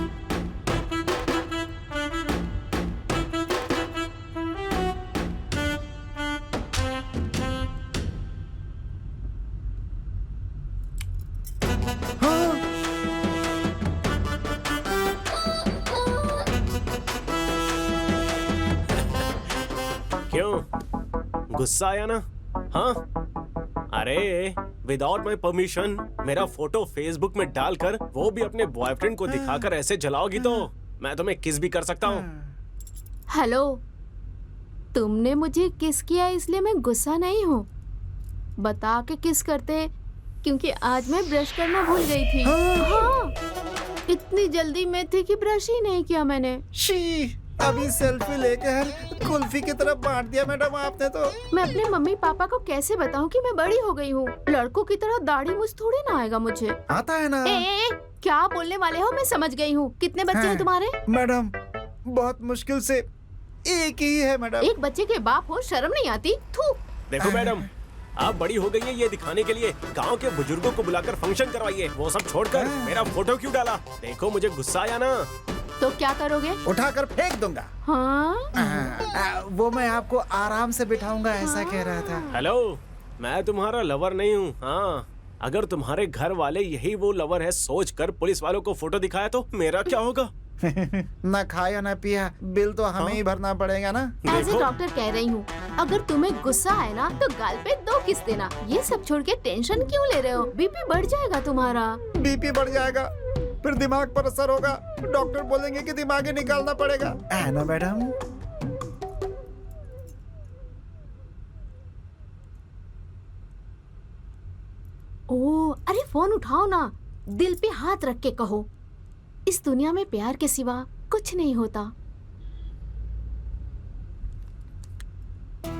[SPEAKER 7] क्यों गुस्सा आया ना? हाँ, अरे विदाउट माई परमिशन मेरा फोटो फेसबुक में डालकर वो भी अपने बॉयफ्रेंड को दिखाकर ऐसे जलाओगी तो मैं तुम्हें किस भी कर सकता हूँ।
[SPEAKER 6] हेलो, तुमने मुझे किस किया इसलिए मैं गुस्सा नहीं हूँ। बता के किस करते, क्योंकि आज मैं ब्रश करना भूल गई थी। हाँ, इतनी जल्दी में थी कि ब्रश ही नहीं किया मैंने।
[SPEAKER 1] शी, अभी सेल्फी लेकर कुल्फी की तरफ बांट दिया मैडम आपने तो।
[SPEAKER 6] मैं अपने मम्मी पापा को कैसे बताऊं कि मैं बड़ी हो गई हूँ? लड़कों की तरह दाढ़ी मूछ थोड़ी ना आएगा मुझे।
[SPEAKER 1] आता है ना।
[SPEAKER 6] ए, क्या बोलने वाले हो? मैं समझ गई हूँ। कितने बच्चे हैं तुम्हारे?
[SPEAKER 1] मैडम बहुत मुश्किल से एक ही है मैडम।
[SPEAKER 6] एक बच्चे के बाप हो, शर्म नहीं आती? थू।
[SPEAKER 7] देखो मैडम, आप बड़ी हो गई है ये दिखाने के लिए गांव के बुजुर्गों को बुलाकर फंक्शन करवाइए, वो सब छोड़कर मेरा फोटो क्यों डाला? देखो मुझे गुस्सा आया ना
[SPEAKER 6] तो क्या करोगे?
[SPEAKER 1] उठाकर फेंक दूंगा।
[SPEAKER 6] हाँ?
[SPEAKER 1] वो मैं आपको आराम से बिठाऊंगा, ऐसा कह रहा था।
[SPEAKER 7] हेलो, मैं तुम्हारा लवर नहीं हूँ। हाँ, अगर तुम्हारे घर वाले यही वो लवर है सोचकर पुलिस वालों को फोटो दिखाया तो मेरा क्या होगा?
[SPEAKER 1] ना खाया ना पिया, बिल तो हमें ही भरना पड़ेगा ना।
[SPEAKER 6] एज ए डॉक्टर कह रही हूँ, अगर तुम्हें गुस्सा आए ना तो गाल पे 2 किस देना। ये सब छोड़ के टेंशन क्यों ले रहे हो? बीपी बढ़ जाएगा तुम्हारा।
[SPEAKER 1] बीपी बढ़ जाएगा, फिर दिमाग पर असर होगा, डॉक्टर बोलेंगे कि दिमाग ही निकालना पड़ेगा, है ना मैडम?
[SPEAKER 6] ओ, अरे फोन उठाओ ना, दिल पे हाथ रख के कहो, इस दुनिया में प्यार के सिवा कुछ नहीं होता।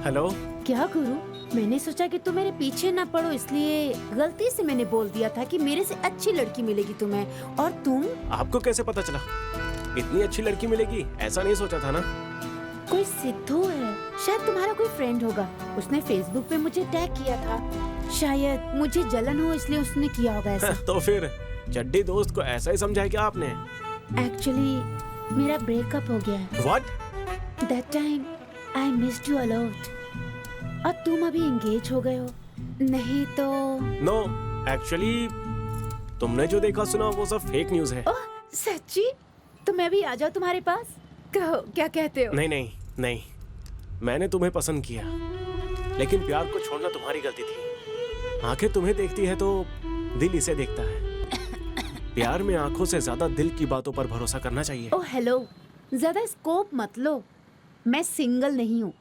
[SPEAKER 7] हेलो।
[SPEAKER 8] क्या गुरु, मैंने सोचा कि तुम मेरे पीछे ना पड़ो, इसलिए गलती से मैंने बोल दिया था कि मेरे से अच्छी लड़की मिलेगी तुम्हें, और तुम।
[SPEAKER 7] आपको कैसे पता चला इतनी अच्छी लड़की मिलेगी? ऐसा नहीं सोचा था ना।
[SPEAKER 8] कोई सिद्धू है, शायद तुम्हारा कोई फ्रेंड होगा, उसने फेसबुक पे मुझे टैग किया था। शायद मुझे जलन हो इसलिए उसने किया होगा ऐसा।
[SPEAKER 7] तो फिर चड्डी दोस्त को ऐसा ही समझाया क्या आपने?
[SPEAKER 8] एक्चुअली मेरा ब्रेकअप हो गया है।
[SPEAKER 7] What?
[SPEAKER 8] That time I missed you a lot। और तुम अभी एंगेज हो गए हो, नहीं तो?
[SPEAKER 7] नो, एक्चुअली तुमने जो देखा सुना वो सब फेक न्यूज है।
[SPEAKER 8] ओह सच्ची? तो मैं भी आ जाऊँ तुम्हारे पास? कहो, क्या कहते हो?
[SPEAKER 7] नहीं नहीं नहीं, मैंने तुम्हें पसंद किया, लेकिन प्यार को छोड़ना तुम्हारी गलती थी। आंखें तुम्हें देखती है तो दिल इसे देखता है। प्यार में आंखों से ज्यादा दिल की बातों पर भरोसा करना चाहिए।
[SPEAKER 8] ओह हेलो, ज्यादा स्कोप मत लो, मैं सिंगल नहीं हूँ,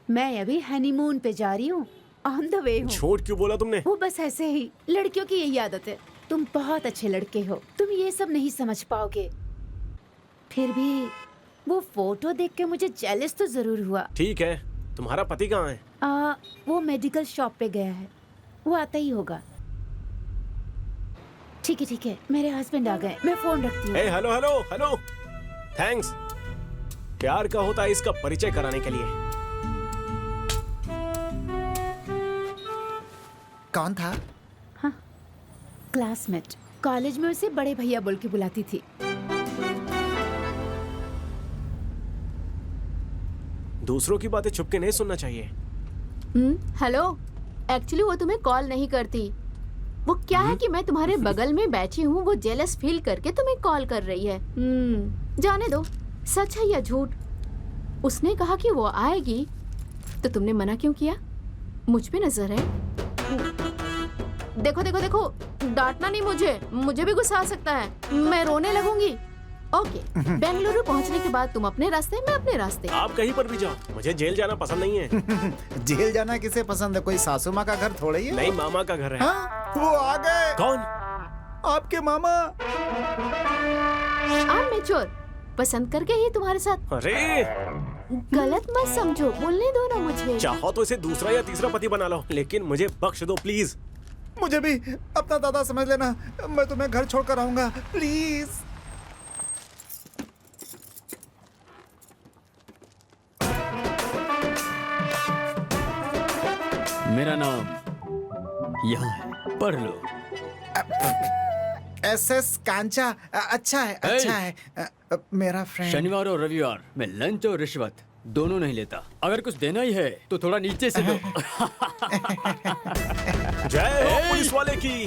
[SPEAKER 8] मैं अभी हनीमून पे जा रही हूँ, ऑन द वे हूँ।
[SPEAKER 7] झूठ क्यों बोला तुमने?
[SPEAKER 8] वो बस ऐसे ही, लड़कियों की यही आदत है। तुम बहुत अच्छे लड़के हो, तुम ये सब नहीं समझ पाओगे। फिर भी वो फोटो देख के मुझे जेलस तो जरूर हुआ।
[SPEAKER 7] ठीक है, तुम्हारा पति कहाँ है?
[SPEAKER 8] वो मेडिकल शॉप पे गया है, वो आता ही होगा। ठीक है ठीक है, मेरे हस्बैंड आ गए, मैं फोन रखती हूँ।
[SPEAKER 7] Hello hello hello, thanks. प्यार का होता है इसका परिचय कराने के लिए।
[SPEAKER 1] कौन था?
[SPEAKER 8] हाँ, क्लासमेट, कॉलेज में उसे बड़े भैया बोल के बुलाती थी।
[SPEAKER 7] दूसरों की बातें छुप के नहीं सुनना चाहिए।
[SPEAKER 6] हेलो, एक्चुअली वो तुम्हें कॉल नहीं करती। वो क्या है कि मैं तुम्हारे बगल में बैठी हूँ, वो जेलस फील करके तुम्हें कॉल कर रही है। जाने दो, सच है या झूठ। उसने कहा कि वो आएगी, तो तुमने मना क्यों किया? मुझ पे नजर है। देखो देखो देखो, डांटना नहीं मुझे, मुझे भी गुस्सा आ सकता है, मैं रोने लगूंगी। ओके, बेंगलुरु पहुंचने के बाद तुम अपने रास्ते, मैं अपने रास्ते।
[SPEAKER 7] आप कहीं पर भी जाओ, मुझे जेल जाना पसंद नहीं है।
[SPEAKER 1] जेल जाना किसे पसंद है? कोई सासू माँ का घर थोड़े ही है।
[SPEAKER 7] नहीं, मामा का घर है।
[SPEAKER 1] हाँ, वो आ गए।
[SPEAKER 7] कौन?
[SPEAKER 1] आपके मामा।
[SPEAKER 6] आप मैच्योर, पसंद करके ही तुम्हारे साथ।
[SPEAKER 7] अरे
[SPEAKER 6] गलत मत समझो, बोलने दो ना मुझे।
[SPEAKER 7] चाहो तो इसे दूसरा या तीसरा पति बना लो, लेकिन मुझे बख्श दो प्लीज।
[SPEAKER 1] मुझे भी अपना दादा समझ लेना, मैं तुम्हें घर छोड़कर आऊंगा, प्लीज।
[SPEAKER 3] नाम यहाँ है, पढ़ लो।
[SPEAKER 1] SS कांचा। अच्छा है, अच्छा है। मेरा फ्रेंड।
[SPEAKER 3] शनिवार और रविवार मैं लंच और रिश्वत दोनों नहीं लेता। अगर कुछ देना ही है तो थोड़ा नीचे से दो।
[SPEAKER 7] जय हो पुलिस वाले की।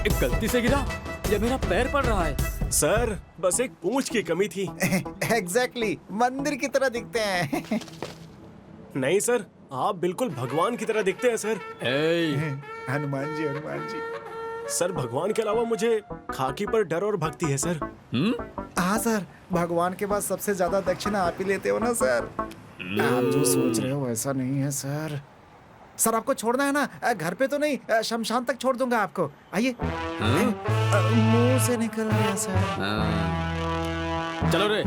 [SPEAKER 3] एक गलती से गिरा या मेरा पैर पड़ रहा है?
[SPEAKER 7] सर बस एक पूंछ की कमी थी।
[SPEAKER 1] एग्जैक्टली, मंदिर की तरह दिखते हैं।
[SPEAKER 7] नहीं सर, आप बिल्कुल भगवान की तरह दिखते हैं सर।
[SPEAKER 1] हनुमान जी, हनुमान जी।
[SPEAKER 7] सर भगवान के अलावा मुझे खाकी पर डर और भक्ति है सर।
[SPEAKER 1] हाँ सर, भगवान के बाद सबसे ज्यादा दक्षिणा आप ही लेते हो ना सर। आप जो सोच रहे हो वैसा नहीं है सर। सर आपको छोड़ना है ना? घर पे तो नहीं, शमशान तक छोड़ दूंगा आपको। आइए। मुंह से निकल गया सर।
[SPEAKER 3] चलो रे।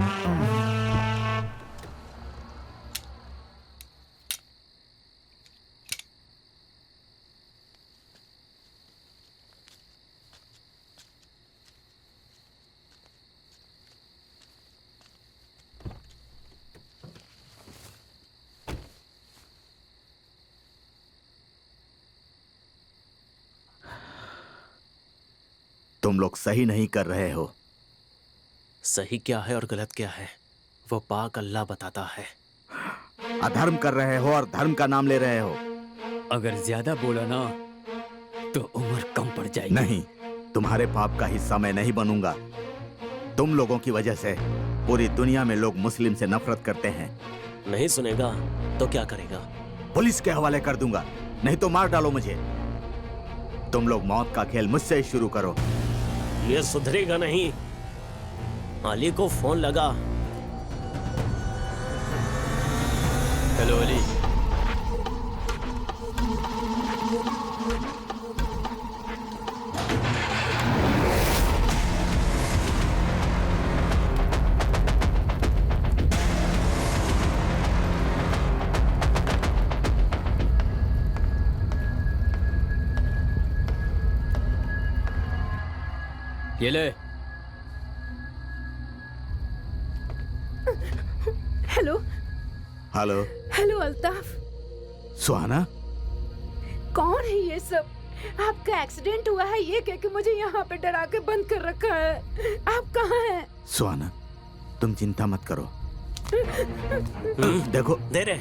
[SPEAKER 4] तुम लोग सही नहीं कर रहे हो।
[SPEAKER 7] सही क्या है और गलत क्या है वो पाक अल्लाह बताता है।
[SPEAKER 4] अधर्म कर रहे हो और धर्म का नाम ले रहे हो।
[SPEAKER 3] अगर ज्यादा बोला ना तो उम्र कम पड़ जाएगी।
[SPEAKER 4] नहीं, तुम्हारे पाप का हिस्सा मैं नहीं बनूंगा। तुम लोगों की वजह से पूरी दुनिया में लोग मुस्लिम से नफरत करते हैं।
[SPEAKER 7] नहीं सुनेगा तो क्या करेगा?
[SPEAKER 4] पुलिस के हवाले कर दूंगा, नहीं तो मार डालो मुझे। तुम लोग मौत का खेल मुझसे ही शुरू करो।
[SPEAKER 7] ये सुधरेगा नहीं। अली को फोन लगा।
[SPEAKER 3] हेलो अली। ये ले।
[SPEAKER 8] Hello
[SPEAKER 4] hello.
[SPEAKER 8] हेलो अल्ताफ।
[SPEAKER 4] सुहाना,
[SPEAKER 8] कौन है ये सब? आपका एक्सीडेंट हुआ है ये कह के मुझे यहाँ पे डरा के बंद कर रखा है। आप कहाँ हैं?
[SPEAKER 4] सुहाना, तुम चिंता मत करो। देखो,
[SPEAKER 7] दे रहे।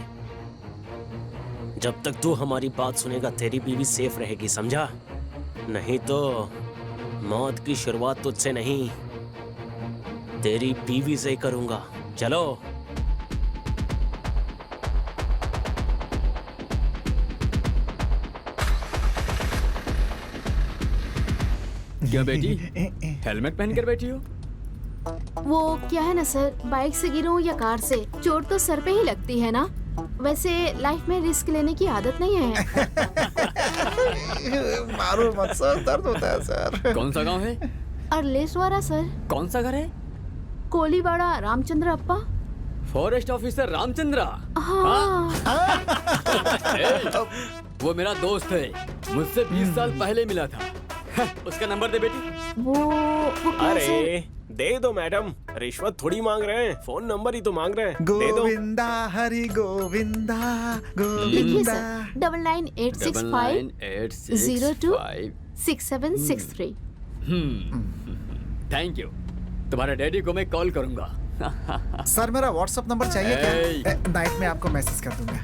[SPEAKER 7] जब तक तू हमारी बात सुनेगा तेरी बीवी सेफ रहेगी, समझा? नहीं तो मौत की शुरुआत तुझसे नहीं तेरी बीवी से ही करूंगा। चलो।
[SPEAKER 3] क्या बेटी, हेलमेट पहन कर बैठी हो?
[SPEAKER 6] वो क्या है ना सर, बाइक से गिरूं या कार से, चोट तो सर पे ही लगती है ना। वैसे लाइफ में रिस्क लेने की आदत नहीं है।
[SPEAKER 1] मारो मत सर, दर्द होता है सर।
[SPEAKER 3] कौन सा गांव है?
[SPEAKER 6] अरलेश्वरा सर।
[SPEAKER 3] कौन सा घर है?
[SPEAKER 6] कोलीवाड़ा रामचंद्र अप्पा।
[SPEAKER 3] Forest officer Ramachandra.
[SPEAKER 6] हाँ।
[SPEAKER 3] वो मेरा दोस्त है, मुझसे 20 साल पहले मिला था। उसका नंबर दे बेटी।
[SPEAKER 6] वो क्या
[SPEAKER 7] अरे
[SPEAKER 6] सर?
[SPEAKER 7] दे दो मैडम, रिश्वत थोड़ी मांग रहे हैं, फोन नंबर ही तो मांग रहे हैं। दे दो।
[SPEAKER 1] गोविंदा हरि गोविंदा
[SPEAKER 6] लिखिए
[SPEAKER 1] गोविंदा।
[SPEAKER 6] सर, 99865026 6763।
[SPEAKER 3] Thank you. तुम्हारे डैडी को मैं कॉल करूंगा।
[SPEAKER 1] सर मेरा व्हाट्सएप नंबर चाहिए क्या? नाइट में आपको मैसेज कर दूंगा।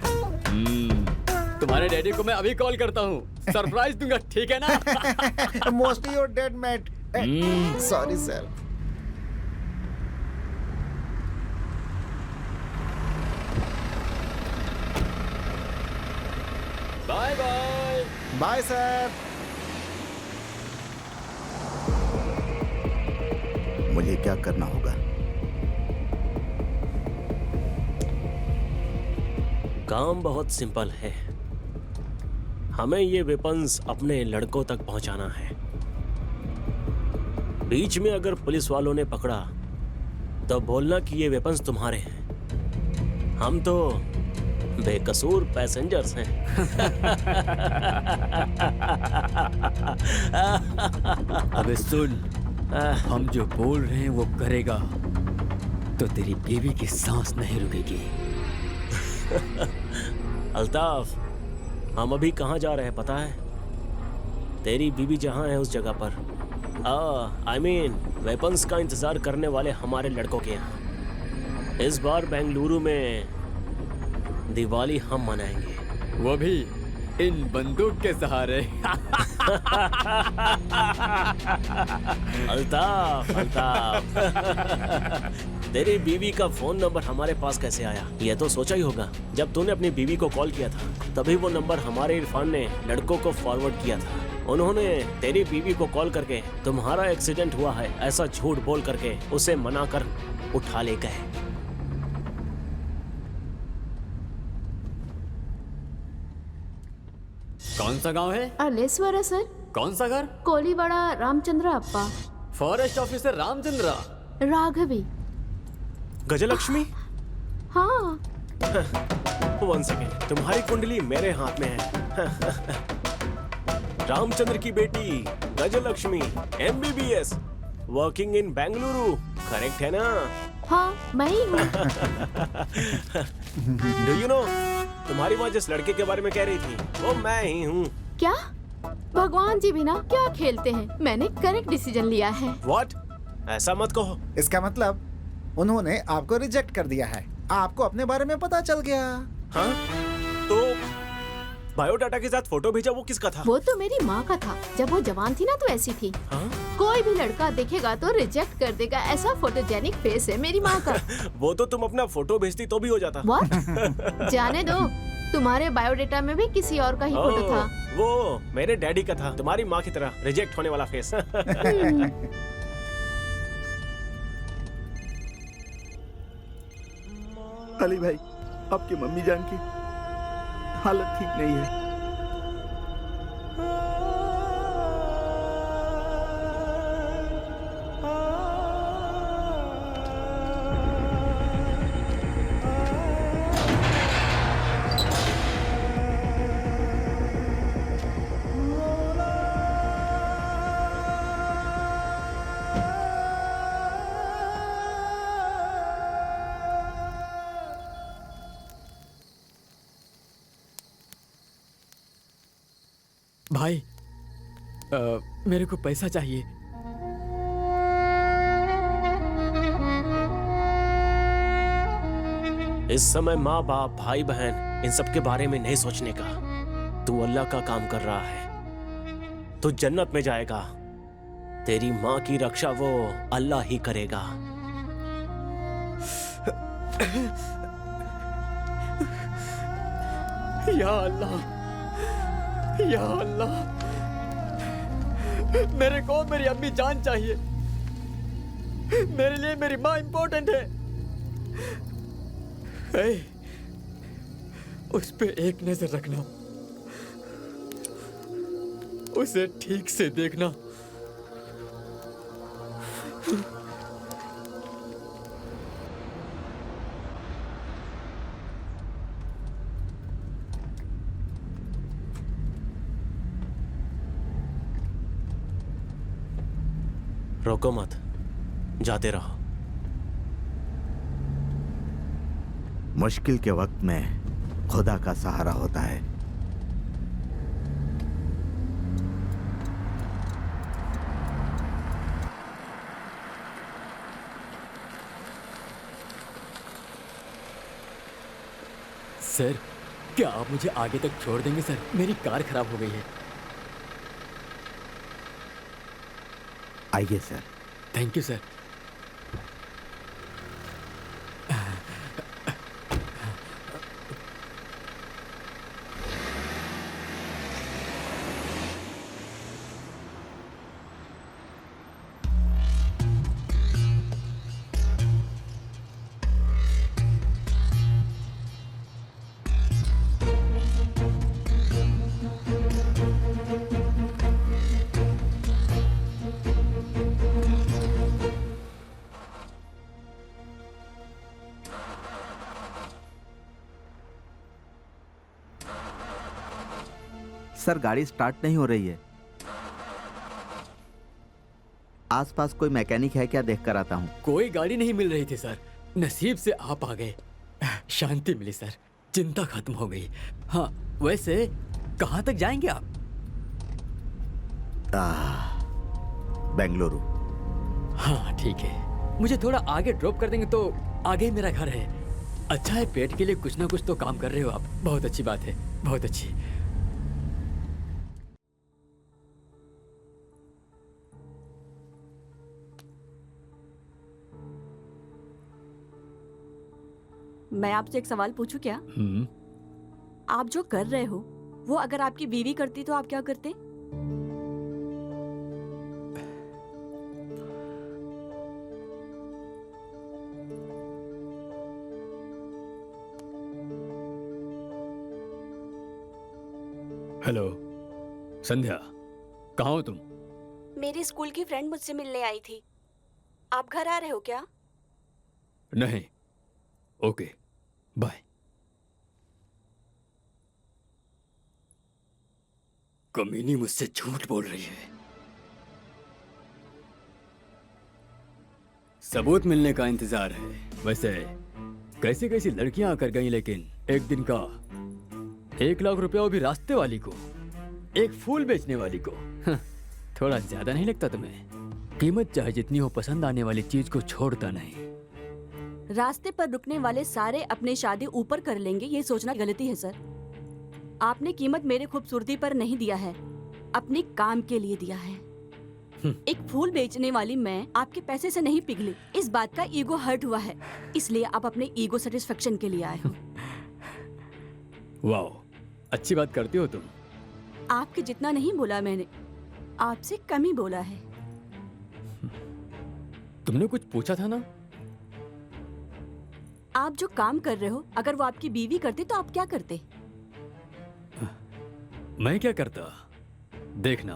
[SPEAKER 3] तुम्हारे डैडी को मैं अभी कॉल करता हूँ, सरप्राइज दूंगा, ठीक है ना?
[SPEAKER 1] Mostly your dead mate. Sorry sir.
[SPEAKER 3] Bye bye.
[SPEAKER 1] Bye sir.
[SPEAKER 4] मुझे क्या करना होगा?
[SPEAKER 7] काम बहुत सिंपल है। हमें ये वेपन्स अपने लड़कों तक पहुंचाना है। बीच में अगर पुलिस वालों ने पकड़ा तो बोलना कि ये वेपन्स तुम्हारे हैं। हम तो बेकसूर पैसेंजर्स हैं।
[SPEAKER 3] अबे सुन, हम जो बोल रहे हैं वो करेगा तो तेरी बीवी की सांस नहीं रुकेगी।
[SPEAKER 7] अल्ताफ, हम अभी कहाँ जा रहे हैं पता है? तेरी बीवी जहाँ है उस जगह पर। आई मीन वेपन्स का इंतजार करने वाले हमारे लड़कों के यहाँ। इस बार बेंगलुरु में दिवाली हम मनाएंगे।
[SPEAKER 3] वो भी इन बंदूक के सहारे।
[SPEAKER 7] अल्ताफ, अल्ताफ। तेरी बीवी का फोन नंबर हमारे पास कैसे आया? ये तो सोचा ही होगा। जब तूने अपनी बीवी को कॉल किया था तभी वो नंबर हमारे इरफान ने लड़कों को फॉरवर्ड किया था। उन्होंने तेरी बीवी को कॉल करके तुम्हारा एक्सीडेंट हुआ है ऐसा झूठ बोल करके उसे मना कर उठा ले गए।
[SPEAKER 3] कौन सा गांव है?
[SPEAKER 6] अलेश्वरा सर।
[SPEAKER 3] कौन सा घर?
[SPEAKER 6] कोलीवाड़ा रामचंद्र अप्पा।
[SPEAKER 3] Forest officer Ramachandra.
[SPEAKER 6] राघवी।
[SPEAKER 7] गजलक्ष्मी?
[SPEAKER 6] हाँ।
[SPEAKER 7] वन सेकेंड, तुम्हारी कुंडली मेरे हाथ में है। रामचंद्र की बेटी Gajalakshmi, MBBS, working in Bengaluru, correct है ना?
[SPEAKER 6] हाँ, मैं ही हूँ।
[SPEAKER 7] डू यू नो, तुम्हारी माँ जिस लड़के के बारे में कह रही थी वो मैं ही हूँ।
[SPEAKER 6] क्या? भगवान जी भी ना क्या खेलते हैं। मैंने करेक्ट डिसीजन लिया है।
[SPEAKER 7] व्हाट? ऐसा मत कहो।
[SPEAKER 1] इसका मतलब उन्होंने आपको रिजेक्ट कर दिया है। आपको अपने बारे में पता चल गया।
[SPEAKER 7] हाँ? तो बायोडाटा के साथ फोटो भेजा वो किसका था?
[SPEAKER 6] वो तो मेरी माँ का था। जब वो जवान थी ना तो ऐसी थी।
[SPEAKER 7] हाँ?
[SPEAKER 6] कोई भी लड़का देखेगा तो रिजेक्ट कर देगा, ऐसा फोटोजेनिक फेस है मेरी माँ का।
[SPEAKER 7] वो तो तुम अपना फोटो भेजती तो भी हो जाता।
[SPEAKER 6] What? जाने दो, तुम्हारे बायोडेटा में भी किसी और का ही फोटो था।
[SPEAKER 7] वो मेरे डैडी का था, तुम्हारी माँ की तरह रिजेक्ट होने वाला फेस।
[SPEAKER 4] अली भाई, आपकी मम्मी जान की हालत ठीक नहीं है।
[SPEAKER 3] भाई, मेरे को पैसा चाहिए।
[SPEAKER 7] इस समय माँ बाप भाई बहन इन सब के बारे में नहीं सोचने का। तू अल्लाह का काम कर रहा है, तू जन्नत में जाएगा। तेरी माँ की रक्षा वो अल्लाह ही करेगा।
[SPEAKER 3] या अल्लाह, या अल्लाह, मेरे को मेरी अम्मी जान चाहिए। मेरे लिए मेरी माँ इम्पोर्टेंट है। उस पे एक नजर रखना, उसे ठीक से देखना।
[SPEAKER 7] रोको मत, जाते रहो।
[SPEAKER 4] मुश्किल के वक्त में खुदा का सहारा होता है।
[SPEAKER 3] सर, क्या आप मुझे आगे तक छोड़ देंगे सर? मेरी कार खराब हो गई है।
[SPEAKER 4] आइए sir.
[SPEAKER 3] Thank you sir.
[SPEAKER 4] Sir, गाड़ी स्टार्ट नहीं हो रही है। आसपास कोई मैकेनिक है क्या? देख कर आता हूँ।
[SPEAKER 3] कोई गाड़ी नहीं मिल रही थी सर। नसीब से आप आ गए, शांति मिली सर, चिंता खत्म हो गई। हाँ, वैसे कहाँ तक जाएंगे आप?
[SPEAKER 4] बेंगलुरु।
[SPEAKER 3] हाँ ठीक है, मुझे थोड़ा आगे ड्रॉप कर देंगे तो आगे ही मेरा घर है। अच्छा है, पेट के लिए कुछ ना कुछ तो काम कर रहे हो आप। बहुत अच्छी बात है, बहुत अच्छी।
[SPEAKER 5] मैं आपसे एक सवाल पूछूं क्या? आप जो कर रहे हो वो अगर आपकी बीवी करती तो आप क्या करते?
[SPEAKER 3] हेलो संध्या, कहाँ हो तुम?
[SPEAKER 5] मेरी स्कूल की फ्रेंड मुझसे मिलने आई थी। आप घर आ रहे हो क्या?
[SPEAKER 3] नहीं। Okay, bye. कमीनी मुझसे झूठ बोल रही है। सबूत मिलने का इंतजार है। वैसे कैसी कैसी लड़कियां आकर गई, लेकिन एक दिन का 1 लाख रुपया, वो भी रास्ते वाली को, एक फूल बेचने वाली को। थोड़ा ज्यादा नहीं लगता तुम्हें? कीमत चाहे जितनी हो, पसंद आने वाली चीज को छोड़ता नहीं।
[SPEAKER 5] रास्ते पर रुकने वाले सारे अपनी शादी ऊपर कर लेंगे, ये सोचना गलती है सर। आपने कीमत मेरे खूबसूरती पर नहीं दिया है, अपने काम के लिए दिया है। एक फूल बेचने वाली मैं आपके पैसे से नहीं पिघली, इस बात का ईगो हर्ट हुआ है, इसलिए आप अपने ईगो सेटिस्फेक्शन के लिए आए हो।
[SPEAKER 3] वाह, अच्छी बात करती हो तुम।
[SPEAKER 5] आपके जितना नहीं बोला मैंने, आपसे कम ही बोला है।
[SPEAKER 3] तुमने कुछ पूछा था ना?
[SPEAKER 5] आप जो काम कर रहे हो, अगर वो आपकी बीवी करती तो आप क्या करते?
[SPEAKER 3] मैं क्या करता, देखना।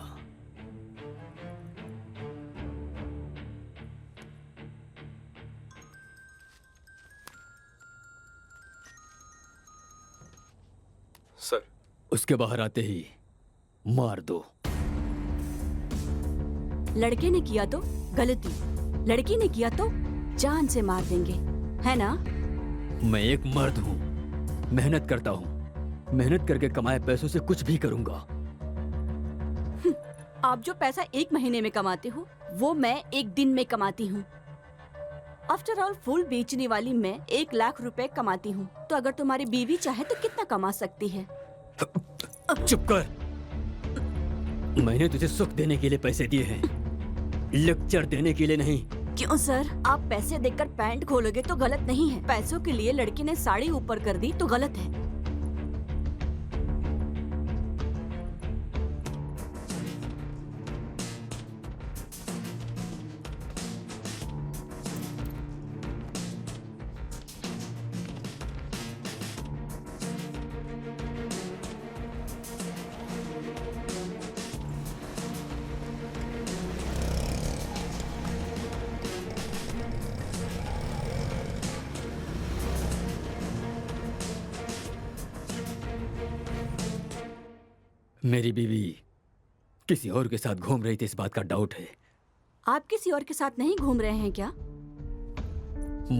[SPEAKER 2] सर।
[SPEAKER 3] उसके बाहर आते ही मार दो।
[SPEAKER 5] लड़के ने किया तो गलती, लड़की ने किया तो जान से मार देंगे, है ना?
[SPEAKER 3] मैं एक मर्द हूँ, मेहनत करता हूँ, मेहनत करके कमाए पैसों से कुछ भी करूंगा।
[SPEAKER 5] आप जो पैसा 1 महीने में कमाते हो, वो मैं 1 दिन में कमाती हूँ। आफ्टर ऑल, फूल बेचने वाली मैं 1 लाख रुपए कमाती हूँ, तो अगर तुम्हारी बीवी चाहे तो कितना कमा सकती है?
[SPEAKER 3] चुप कर। मैंने तुझे सुख देने के लिए पैसे दिए हैं, लेक्चर देने के लिए नहीं।
[SPEAKER 5] क्यों सर? आप पैसे देकर पैंट खोलोगे तो गलत नहीं है, पैसों के लिए लड़की ने साड़ी ऊपर कर दी तो गलत है।
[SPEAKER 3] मेरी बीवी किसी और के साथ घूम रही थी, इस बात का डाउट है।
[SPEAKER 5] आप किसी और के साथ नहीं घूम रहे हैं क्या?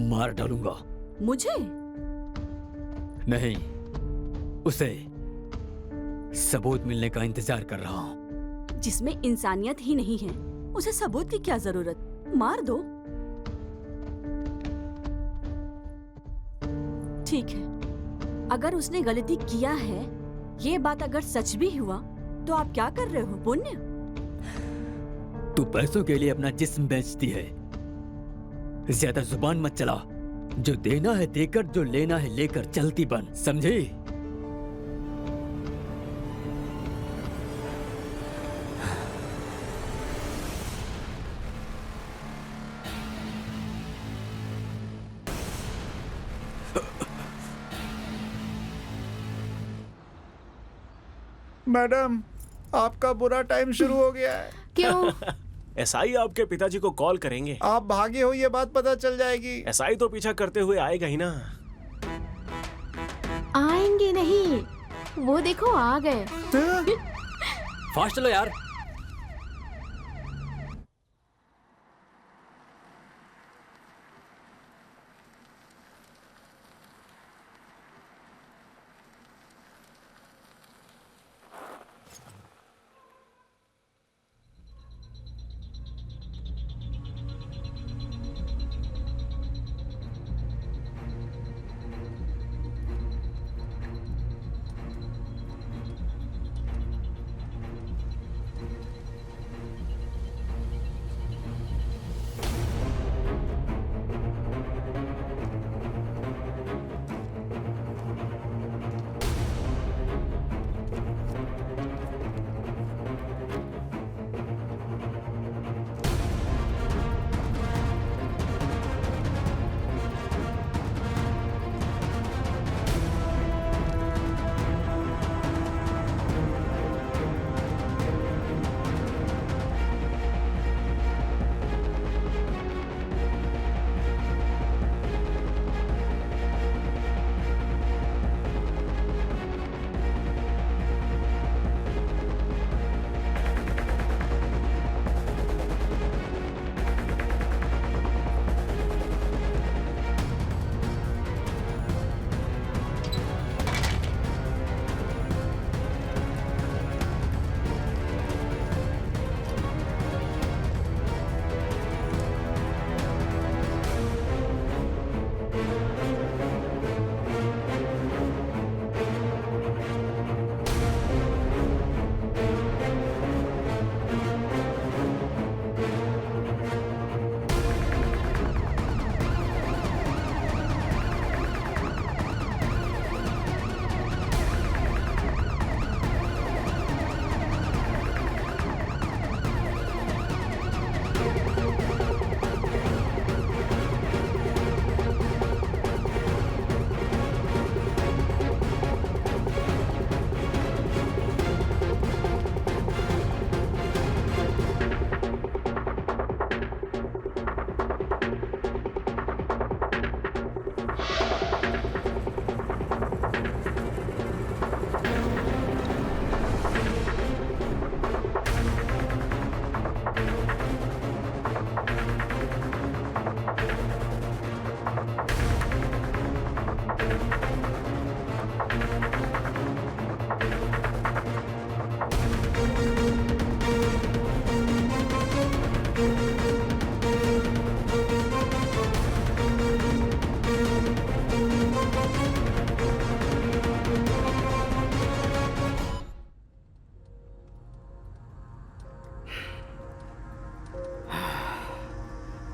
[SPEAKER 3] मार डालूंगा।
[SPEAKER 5] मुझे?
[SPEAKER 3] नहीं, उसे। सबूत मिलने का इंतजार कर रहा हूँ।
[SPEAKER 5] जिसमें इंसानियत ही नहीं है, उसे सबूत की क्या जरूरत? मार दो। ठीक है, अगर उसने गलती किया है, ये बात अगर सच भी हुआ, तो आप क्या कर रहे हो? पुण्य?
[SPEAKER 3] तू पैसों के लिए अपना जिस्म बेचती है। ज्यादा जुबान मत चला। जो देना है देकर, जो लेना है लेकर चलती बन, समझी?
[SPEAKER 1] मैडम, आपका बुरा टाइम शुरू हो गया है।
[SPEAKER 6] क्यों?
[SPEAKER 7] एसआई आपके पिताजी को कॉल करेंगे।
[SPEAKER 1] आप भागे हो ये बात पता चल जाएगी।
[SPEAKER 7] एसआई तो पीछा करते हुए आएगा ही ना।
[SPEAKER 6] आएंगे नहीं, वो देखो आ गए।
[SPEAKER 3] फास्ट चलो यार।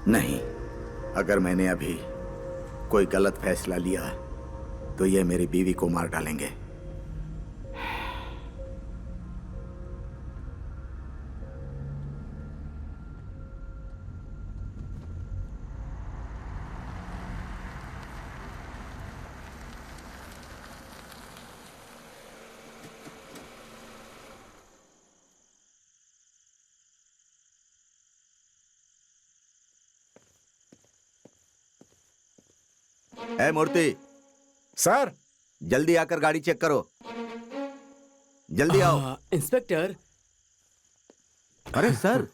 [SPEAKER 4] नहीं, अगर मैंने अभी कोई गलत फैसला लिया तो ये मेरी बीवी को मार डालेंगे। ए मूर्ति,
[SPEAKER 1] सर,
[SPEAKER 4] जल्दी आकर गाड़ी चेक करो। जल्दी आओ।
[SPEAKER 3] इंस्पेक्टर।
[SPEAKER 4] अरे सर,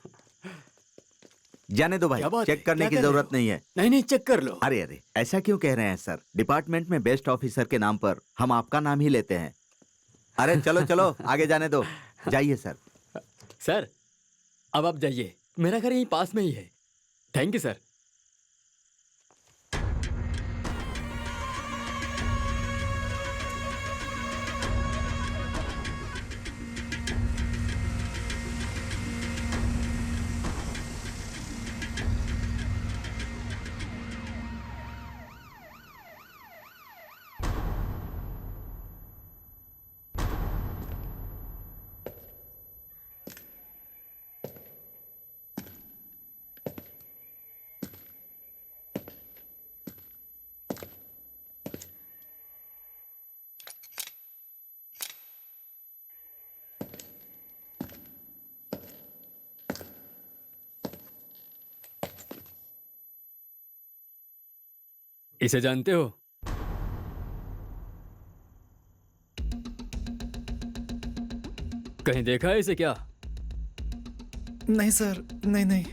[SPEAKER 4] जाने दो भाई,
[SPEAKER 3] क्या बात
[SPEAKER 4] चेक
[SPEAKER 3] है?
[SPEAKER 4] करने
[SPEAKER 3] क्या
[SPEAKER 4] की
[SPEAKER 3] कर रहे
[SPEAKER 4] जरूरत
[SPEAKER 3] हो?
[SPEAKER 4] नहीं है।
[SPEAKER 3] नहीं चेक कर लो।
[SPEAKER 4] अरे अरे, ऐसा क्यों कह रहे हैं सर? डिपार्टमेंट में बेस्ट ऑफिसर के नाम पर हम आपका नाम ही लेते हैं। अरे चलो चलो, आगे जाने दो। जाइए सर।
[SPEAKER 3] सर, अब आप जाइए, मेरा घर यहीं पास में ही है। Thank you sir. इसे जानते हो? कहीं देखा है इसे क्या?
[SPEAKER 1] नहीं सर, नहीं नहीं।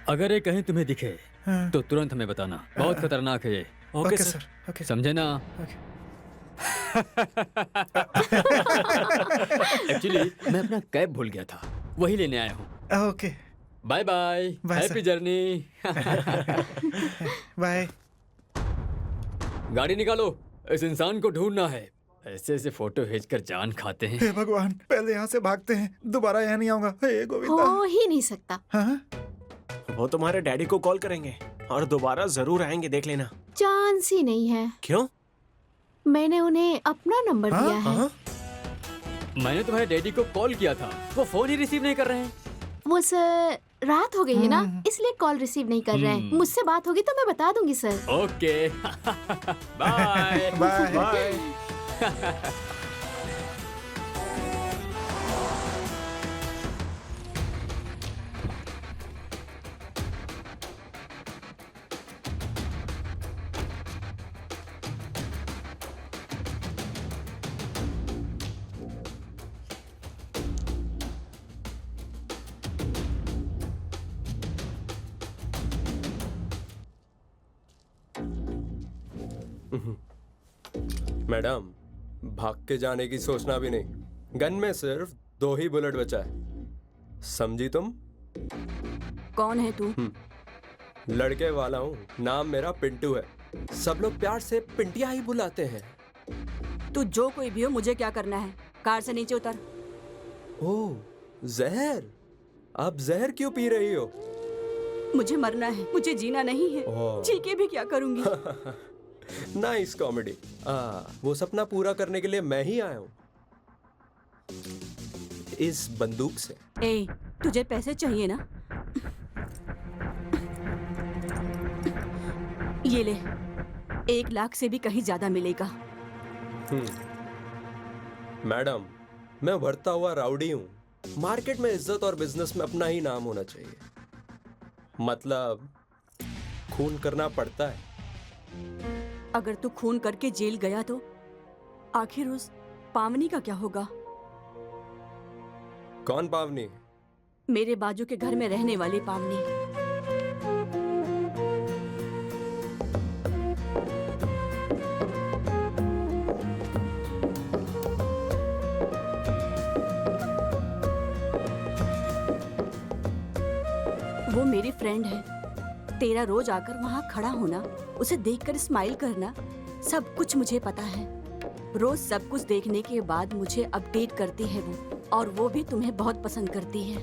[SPEAKER 3] अगर ये कहीं तुम्हें दिखे
[SPEAKER 1] हाँ।
[SPEAKER 3] तो तुरंत हमें बताना। बहुत खतरनाक है ये।
[SPEAKER 7] Okay sir.
[SPEAKER 1] ओके।
[SPEAKER 3] समझे ना? एक्चुअली मैं अपना कैब भूल गया था, वही लेने आया हूँ।
[SPEAKER 1] Okay,
[SPEAKER 3] bye bye,
[SPEAKER 1] bye
[SPEAKER 3] happy
[SPEAKER 1] sir.
[SPEAKER 3] Journey.
[SPEAKER 1] Bye.
[SPEAKER 3] गाड़ी निकालो, इस इंसान को ढूंढना है। ऐसे ऐसे फोटो खींचकर जान खाते हैं।
[SPEAKER 1] हे भगवान, पहले यहाँ से भागते हैं, दोबारा यहाँ नहीं आऊंगा। हे गोविंदा।
[SPEAKER 6] हो ही नहीं सकता।
[SPEAKER 1] हाँ?
[SPEAKER 7] वो तुम्हारे डैडी को कॉल करेंगे और दोबारा जरूर आएंगे, देख लेना।
[SPEAKER 6] चांस ही नहीं है।
[SPEAKER 7] क्यों?
[SPEAKER 6] मैंने उन्हें अपना नंबर
[SPEAKER 1] हाँ?
[SPEAKER 6] दिया है।
[SPEAKER 7] हाँ?
[SPEAKER 3] मैंने तुम्हारे डैडी को कॉल किया था, वो फोन ही रिसीव नहीं कर रहे हैं।
[SPEAKER 6] वो सर, रात हो गई है ना, इसलिए कॉल रिसीव नहीं कर रहे हैं। मुझसे बात होगी तो मैं बता दूंगी sir.
[SPEAKER 3] Okay. Bye
[SPEAKER 1] bye.
[SPEAKER 7] Bye.
[SPEAKER 2] Madam, भाग के जाने की सोचना भी नहीं। गन में सिर्फ 2 ही बुलेट बचा है, समझी तुम?
[SPEAKER 5] कौन है तू?
[SPEAKER 2] लड़के वाला हूँ, नाम मेरा पिंटू है। सब लोग प्यार से पिंटिया ही बुलाते हैं।
[SPEAKER 5] तू जो कोई भी हो, मुझे क्या करना है? कार से नीचे उतर।
[SPEAKER 2] ओह, जहर। आप जहर क्यों पी रही हो?
[SPEAKER 5] मुझे मरना है, मुझे जीना नहीं है।
[SPEAKER 2] ओह।
[SPEAKER 5] जी के भी क्या करूंगी?
[SPEAKER 2] Nice comedy. वो सपना पूरा करने के लिए मैं ही आया हूँ, इस बंदूक से।
[SPEAKER 5] ए, तुझे पैसे चाहिए ना? ये ले, 1 लाख से भी कहीं ज्यादा मिलेगा।
[SPEAKER 2] मैडम, मैं बढ़ता हुआ राउडी हूँ। मार्केट में इज्जत और बिजनेस में अपना ही नाम होना चाहिए। मतलब खून करना पड़ता है।
[SPEAKER 5] अगर तू खून करके जेल गया तो आखिर उस पावनी का क्या होगा?
[SPEAKER 2] कौन पावनी?
[SPEAKER 5] मेरे बाजू के घर में रहने वाली पावनी। वो मेरी फ्रेंड है। तेरा रोज आकर वहाँ खड़ा होना, उसे देखकर स्माइल करना, सब कुछ मुझे पता है। रोज सब कुछ देखने के बाद मुझे अपडेट करती है वो, और वो भी तुम्हें बहुत पसंद करती है।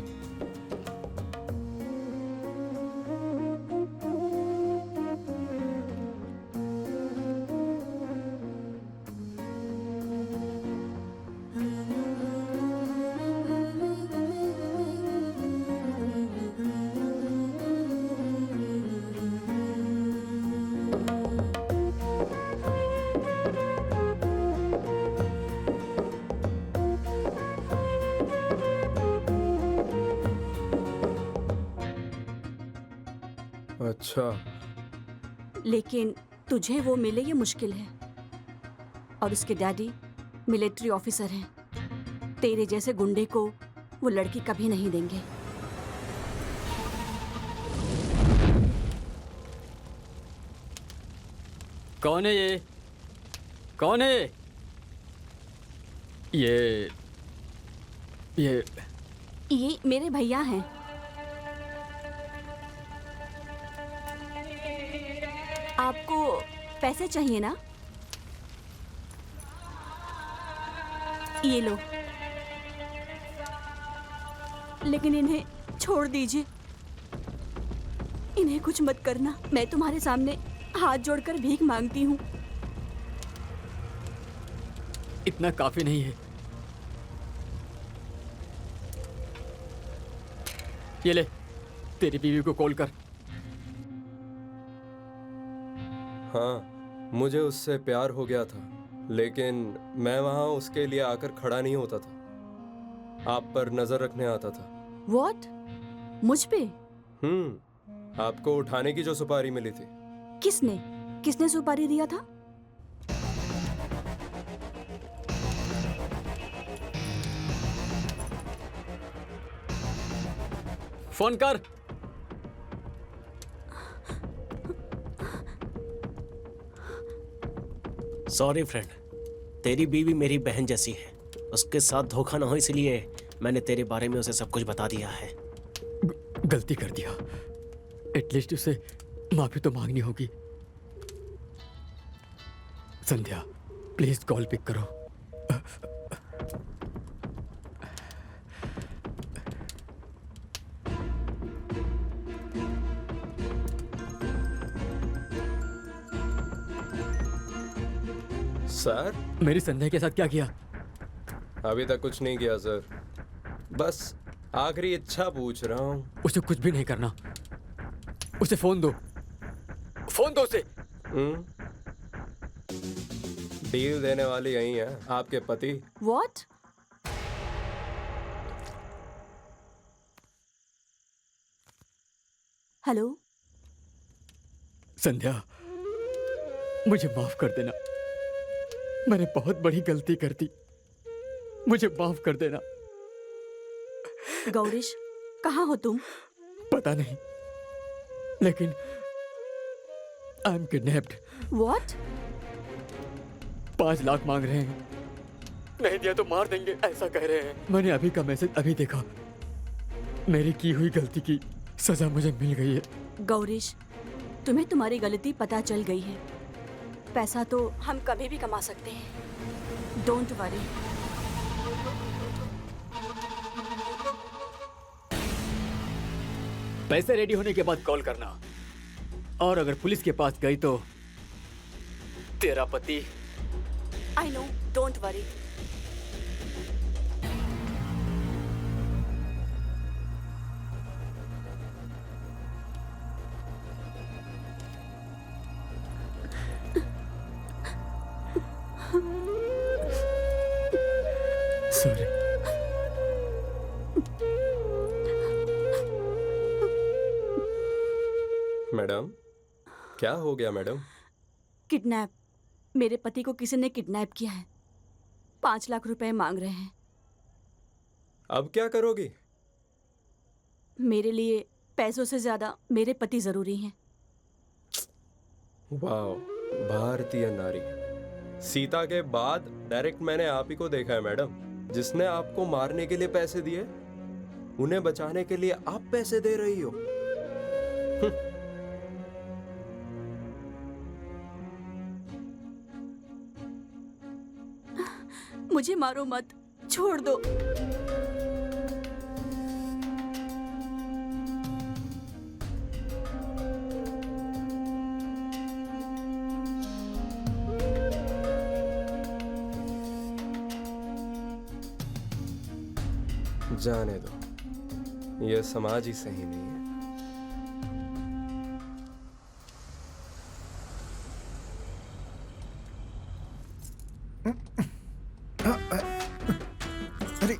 [SPEAKER 2] अच्छा,
[SPEAKER 5] लेकिन तुझे वो मिले ये मुश्किल है। और उसके डैडी मिलिट्री ऑफिसर हैं। तेरे जैसे गुंडे को वो लड़की कभी नहीं देंगे।
[SPEAKER 3] कौन है ये? कौन है ये?
[SPEAKER 5] ये मेरे भैया हैं। आपको पैसे चाहिए ना? ये लो। लेकिन इन्हें छोड़ दीजिए। इन्हें कुछ मत करना। मैं तुम्हारे सामने हाथ जोड़कर भीख मांगती हूँ।
[SPEAKER 3] इतना काफी नहीं है। ये ले, तेरी बीवी को कॉल कर।
[SPEAKER 2] हाँ, मुझे उससे प्यार हो गया था, लेकिन मैं वहां उसके लिए आकर खड़ा नहीं होता था। आप पर नजर रखने आता था।
[SPEAKER 5] What? मुझ पे?
[SPEAKER 2] आपको उठाने की जो सुपारी मिली थी।
[SPEAKER 5] किसने सुपारी दिया था?
[SPEAKER 3] फोन कर।
[SPEAKER 7] सॉरी फ्रेंड, तेरी बीवी मेरी बहन जैसी है। उसके साथ धोखा ना हो इसलिए मैंने तेरे बारे में उसे सब कुछ बता दिया है।
[SPEAKER 3] गलती कर दिया, एटलीस्ट उसे माफी तो मांगनी होगी। संध्या, प्लीज कॉल पिक करो।
[SPEAKER 2] सर,
[SPEAKER 3] मेरी संध्या के साथ क्या किया?
[SPEAKER 2] अभी तक कुछ नहीं किया सर, बस आखिरी इच्छा पूछ रहा हूँ।
[SPEAKER 3] उसे कुछ भी नहीं करना। उसे फोन दो, फोन दो उसे।
[SPEAKER 2] डील देने वाली यही है, आपके पति।
[SPEAKER 5] What? हेलो।
[SPEAKER 3] संध्या, मुझे माफ कर देना। मैंने बहुत बड़ी गलती कर दी, मुझे माफ कर देना।
[SPEAKER 5] गौरीश, कहाँ हो तुम?
[SPEAKER 3] पता नहीं, लेकिन I am kidnapped.
[SPEAKER 5] What?
[SPEAKER 3] 5 lakh मांग रहे हैं, नहीं दिया तो मार देंगे, ऐसा कह रहे हैं। मैंने अभी का मैसेज अभी देखा। मेरी की हुई गलती की सजा मुझे मिल गई है।
[SPEAKER 5] गौरीश, तुम्हें तुम्हारी गलती पता चल गई है। पैसा तो हम कभी भी कमा सकते हैं। Don't worry.
[SPEAKER 3] पैसे रेडी होने के बाद कॉल करना, और अगर पुलिस के पास गई तो तेरा पति।
[SPEAKER 5] I know, don't worry.
[SPEAKER 3] Sorry.
[SPEAKER 2] Madam, क्या हो गया मैडम?
[SPEAKER 5] किडनैप। मेरे पति को किसी ने किडनैप किया है। 5 लाख रुपए मांग रहे हैं।
[SPEAKER 2] अब क्या करोगी?
[SPEAKER 5] मेरे लिए पैसों से ज्यादा मेरे पति जरूरी हैं।
[SPEAKER 2] वाह, भारतीय नारी। सीता के बाद डायरेक्ट मैंने आप ही को देखा है मैडम, जिसने आपको मारने के लिए पैसे दिए, उन्हें बचाने के लिए आप पैसे दे रही हो।
[SPEAKER 5] मुझे मारो मत, छोड़ दो।
[SPEAKER 2] जाने दो, यह समाज ही सही नहीं है।
[SPEAKER 1] अरे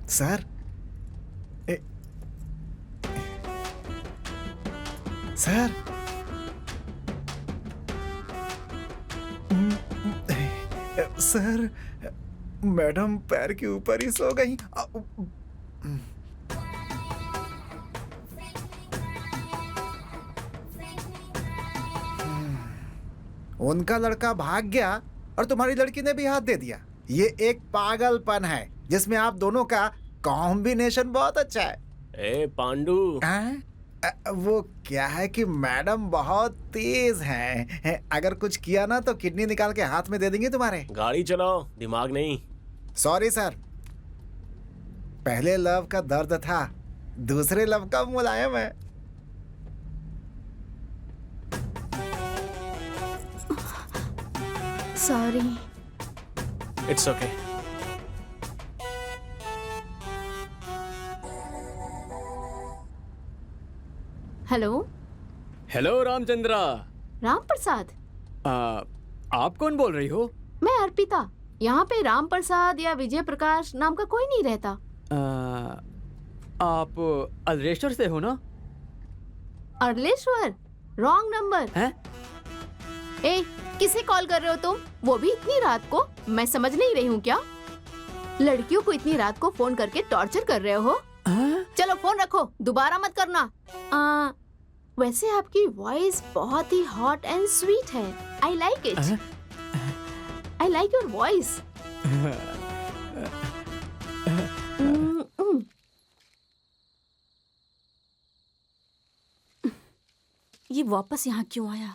[SPEAKER 1] सर, सर, सर, मैडम पैर के ऊपर ही सो गई। उनका लड़का भाग गया और तुम्हारी लड़की ने भी हाथ दे दिया। ये एक पागलपन है जिसमें आप दोनों का कॉम्बिनेशन बहुत अच्छा है।
[SPEAKER 7] ए पांडू,
[SPEAKER 1] वो क्या है कि मैडम बहुत तेज हैं। अगर कुछ किया ना तो किडनी निकाल के हाथ में दे देंगे तुम्हारे।
[SPEAKER 7] गाड़ी चलाओ, दिमाग नहीं।
[SPEAKER 1] सॉरी सर, पहले लव का दर्द था, दूसरे लव का मुलायम है।
[SPEAKER 6] Sorry.
[SPEAKER 7] It's okay.
[SPEAKER 6] Hello.
[SPEAKER 3] Hello Ramachandra.
[SPEAKER 6] Ram Prasad?
[SPEAKER 3] आप कौन बोल रही हो?
[SPEAKER 6] मैं अर्पिता। यहाँ पे राम प्रसाद या विजय प्रकाश नाम का कोई नहीं रहता।
[SPEAKER 3] आप अल्रेश्वर से हो ना?
[SPEAKER 6] अर्लेश्वर? रॉन्ग नंबर
[SPEAKER 3] हैं?
[SPEAKER 6] ए, किसे कॉल कर रहे हो तुम? वो भी इतनी रात को? मैं समझ नहीं रही हूँ क्या? लड़कियों को इतनी रात को फोन करके टॉर्चर कर रहे हो? चलो फोन रखो, दोबारा मत करना। वैसे आपकी वॉइस बहुत ही हॉट एंड स्वीट है। I like it. I like your voice.
[SPEAKER 5] ये वापस यहाँ क्यों आया?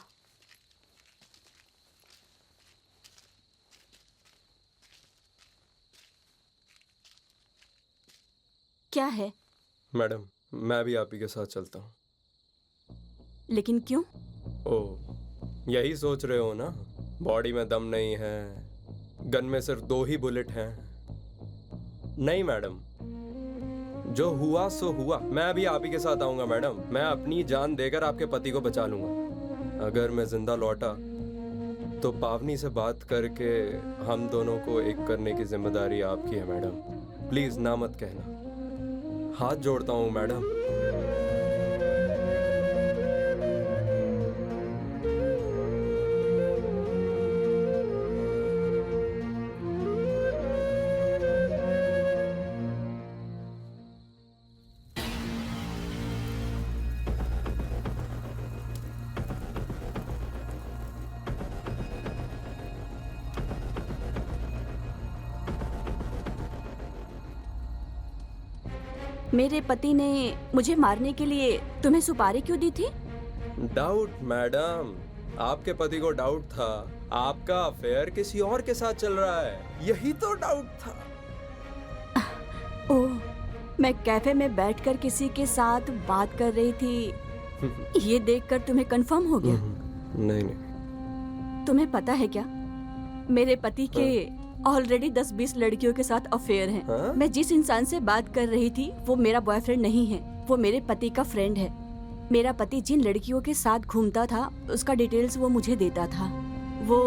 [SPEAKER 5] क्या है?
[SPEAKER 2] मैडम, मैं भी आप ही के साथ चलता हूँ।
[SPEAKER 5] लेकिन क्यों?
[SPEAKER 2] ओ, यही सोच रहे हो ना? बॉडी में दम नहीं है, गन में सिर्फ 2 ही बुलेट हैं। नहीं मैडम, जो हुआ सो हुआ। मैं भी आप ही के साथ आऊंगा मैडम। मैं अपनी जान देकर आपके पति को बचा लूंगा। अगर मैं जिंदा लौटा तो पावनी से बात करके हम दोनों को एक करने की जिम्मेदारी आपकी है मैडम। प्लीज ना मत कहना, हाथ जोड़ता हूँ मैडम।
[SPEAKER 5] मेरे पति ने मुझे मारने के लिए तुम्हें सुपारी क्यों दी थी?
[SPEAKER 2] डाउट मैडम, आपके पति को डाउट था आपका अफेयर किसी और के साथ चल रहा है, यही तो डाउट था।
[SPEAKER 5] ओह, मैं कैफे में बैठकर किसी के साथ बात कर रही थी, ये देखकर तुम्हें कंफर्म हो गया?
[SPEAKER 2] नहीं नहीं।
[SPEAKER 5] तुम्हें पता है क्या, मेरे पति के ऑलरेडी 10-20 लड़कियों के साथ अफेयर है।
[SPEAKER 2] हाँ?
[SPEAKER 5] मैं जिस इंसान से बात कर रही थी वो मेरा बॉयफ्रेंड नहीं है, वो मेरे पति का फ्रेंड है। मेरा पति जिन लड़कियों के साथ घूमता था उसका डिटेल्स वो मुझे देता था। वो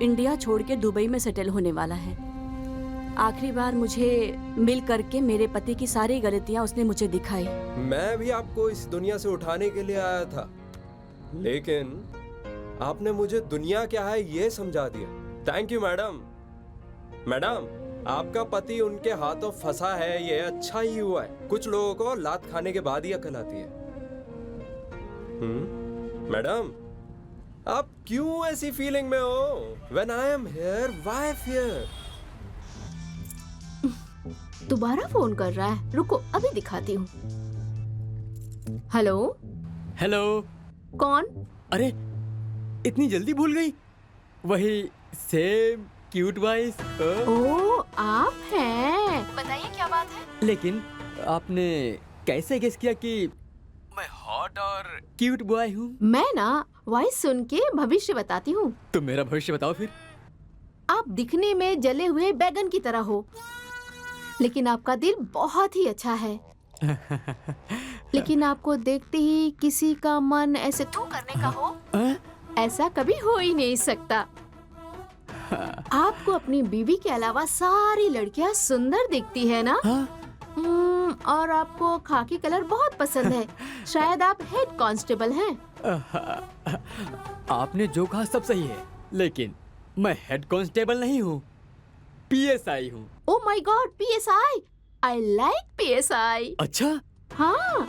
[SPEAKER 5] इंडिया छोड़ के दुबई में सेटल होने वाला है। आखिरी बार मुझे मिल करके मेरे पति की सारी गलतियां उसने मुझे दिखाई।
[SPEAKER 2] मैं भी आपको इस दुनिया से उठाने के लिए आया था, लेकिन आपने मुझे दुनिया क्या है ये समझा दिया। Thank you madam. मैडम, आपका पति उनके हाथों फंसा है, ये अच्छा ही हुआ है। कुछ लोगों को लात खाने के बाद ही अकल आती है। मैडम, आप क्यों ऐसी फीलिंग में हो? When I am here, why fear?
[SPEAKER 6] दोबारा फोन कर रहा है, रुको अभी दिखाती हूँ। हेलो।
[SPEAKER 3] हेलो।
[SPEAKER 6] कौन?
[SPEAKER 3] अरे, इतनी जल्दी भूल गई? वही सेम क्यूट वॉइस।
[SPEAKER 6] ओह, आप हैं। बताइए क्या बात है?
[SPEAKER 3] लेकिन आपने कैसे गेस किया कि मैं हॉट और क्यूट बॉय हूँ?
[SPEAKER 6] मैं ना वॉइस सुन के भविष्य बताती हूँ।
[SPEAKER 3] तुम मेरा भविष्य बताओ फिर।
[SPEAKER 6] आप दिखने में जले हुए बैगन की तरह हो, लेकिन आपका दिल बहुत ही अच्छा है। लेकिन आपको देखते ही किसी का मन ऐसे थू करने का हो, ऐसा कभी हो ही नहीं सकता। आपको अपनी बीवी के अलावा सारी लड़कियां सुंदर दिखती है ना? और आपको खाकी कलर बहुत पसंद है। शायद आप हेड कांस्टेबल हैं।
[SPEAKER 3] आपने जो कहा सब सही है, लेकिन मैं हेड कांस्टेबल नहीं हूँ, पीएसआई हूँ।
[SPEAKER 6] Oh my God, PSI. I like PSI.
[SPEAKER 3] अच्छा,
[SPEAKER 6] हाँ,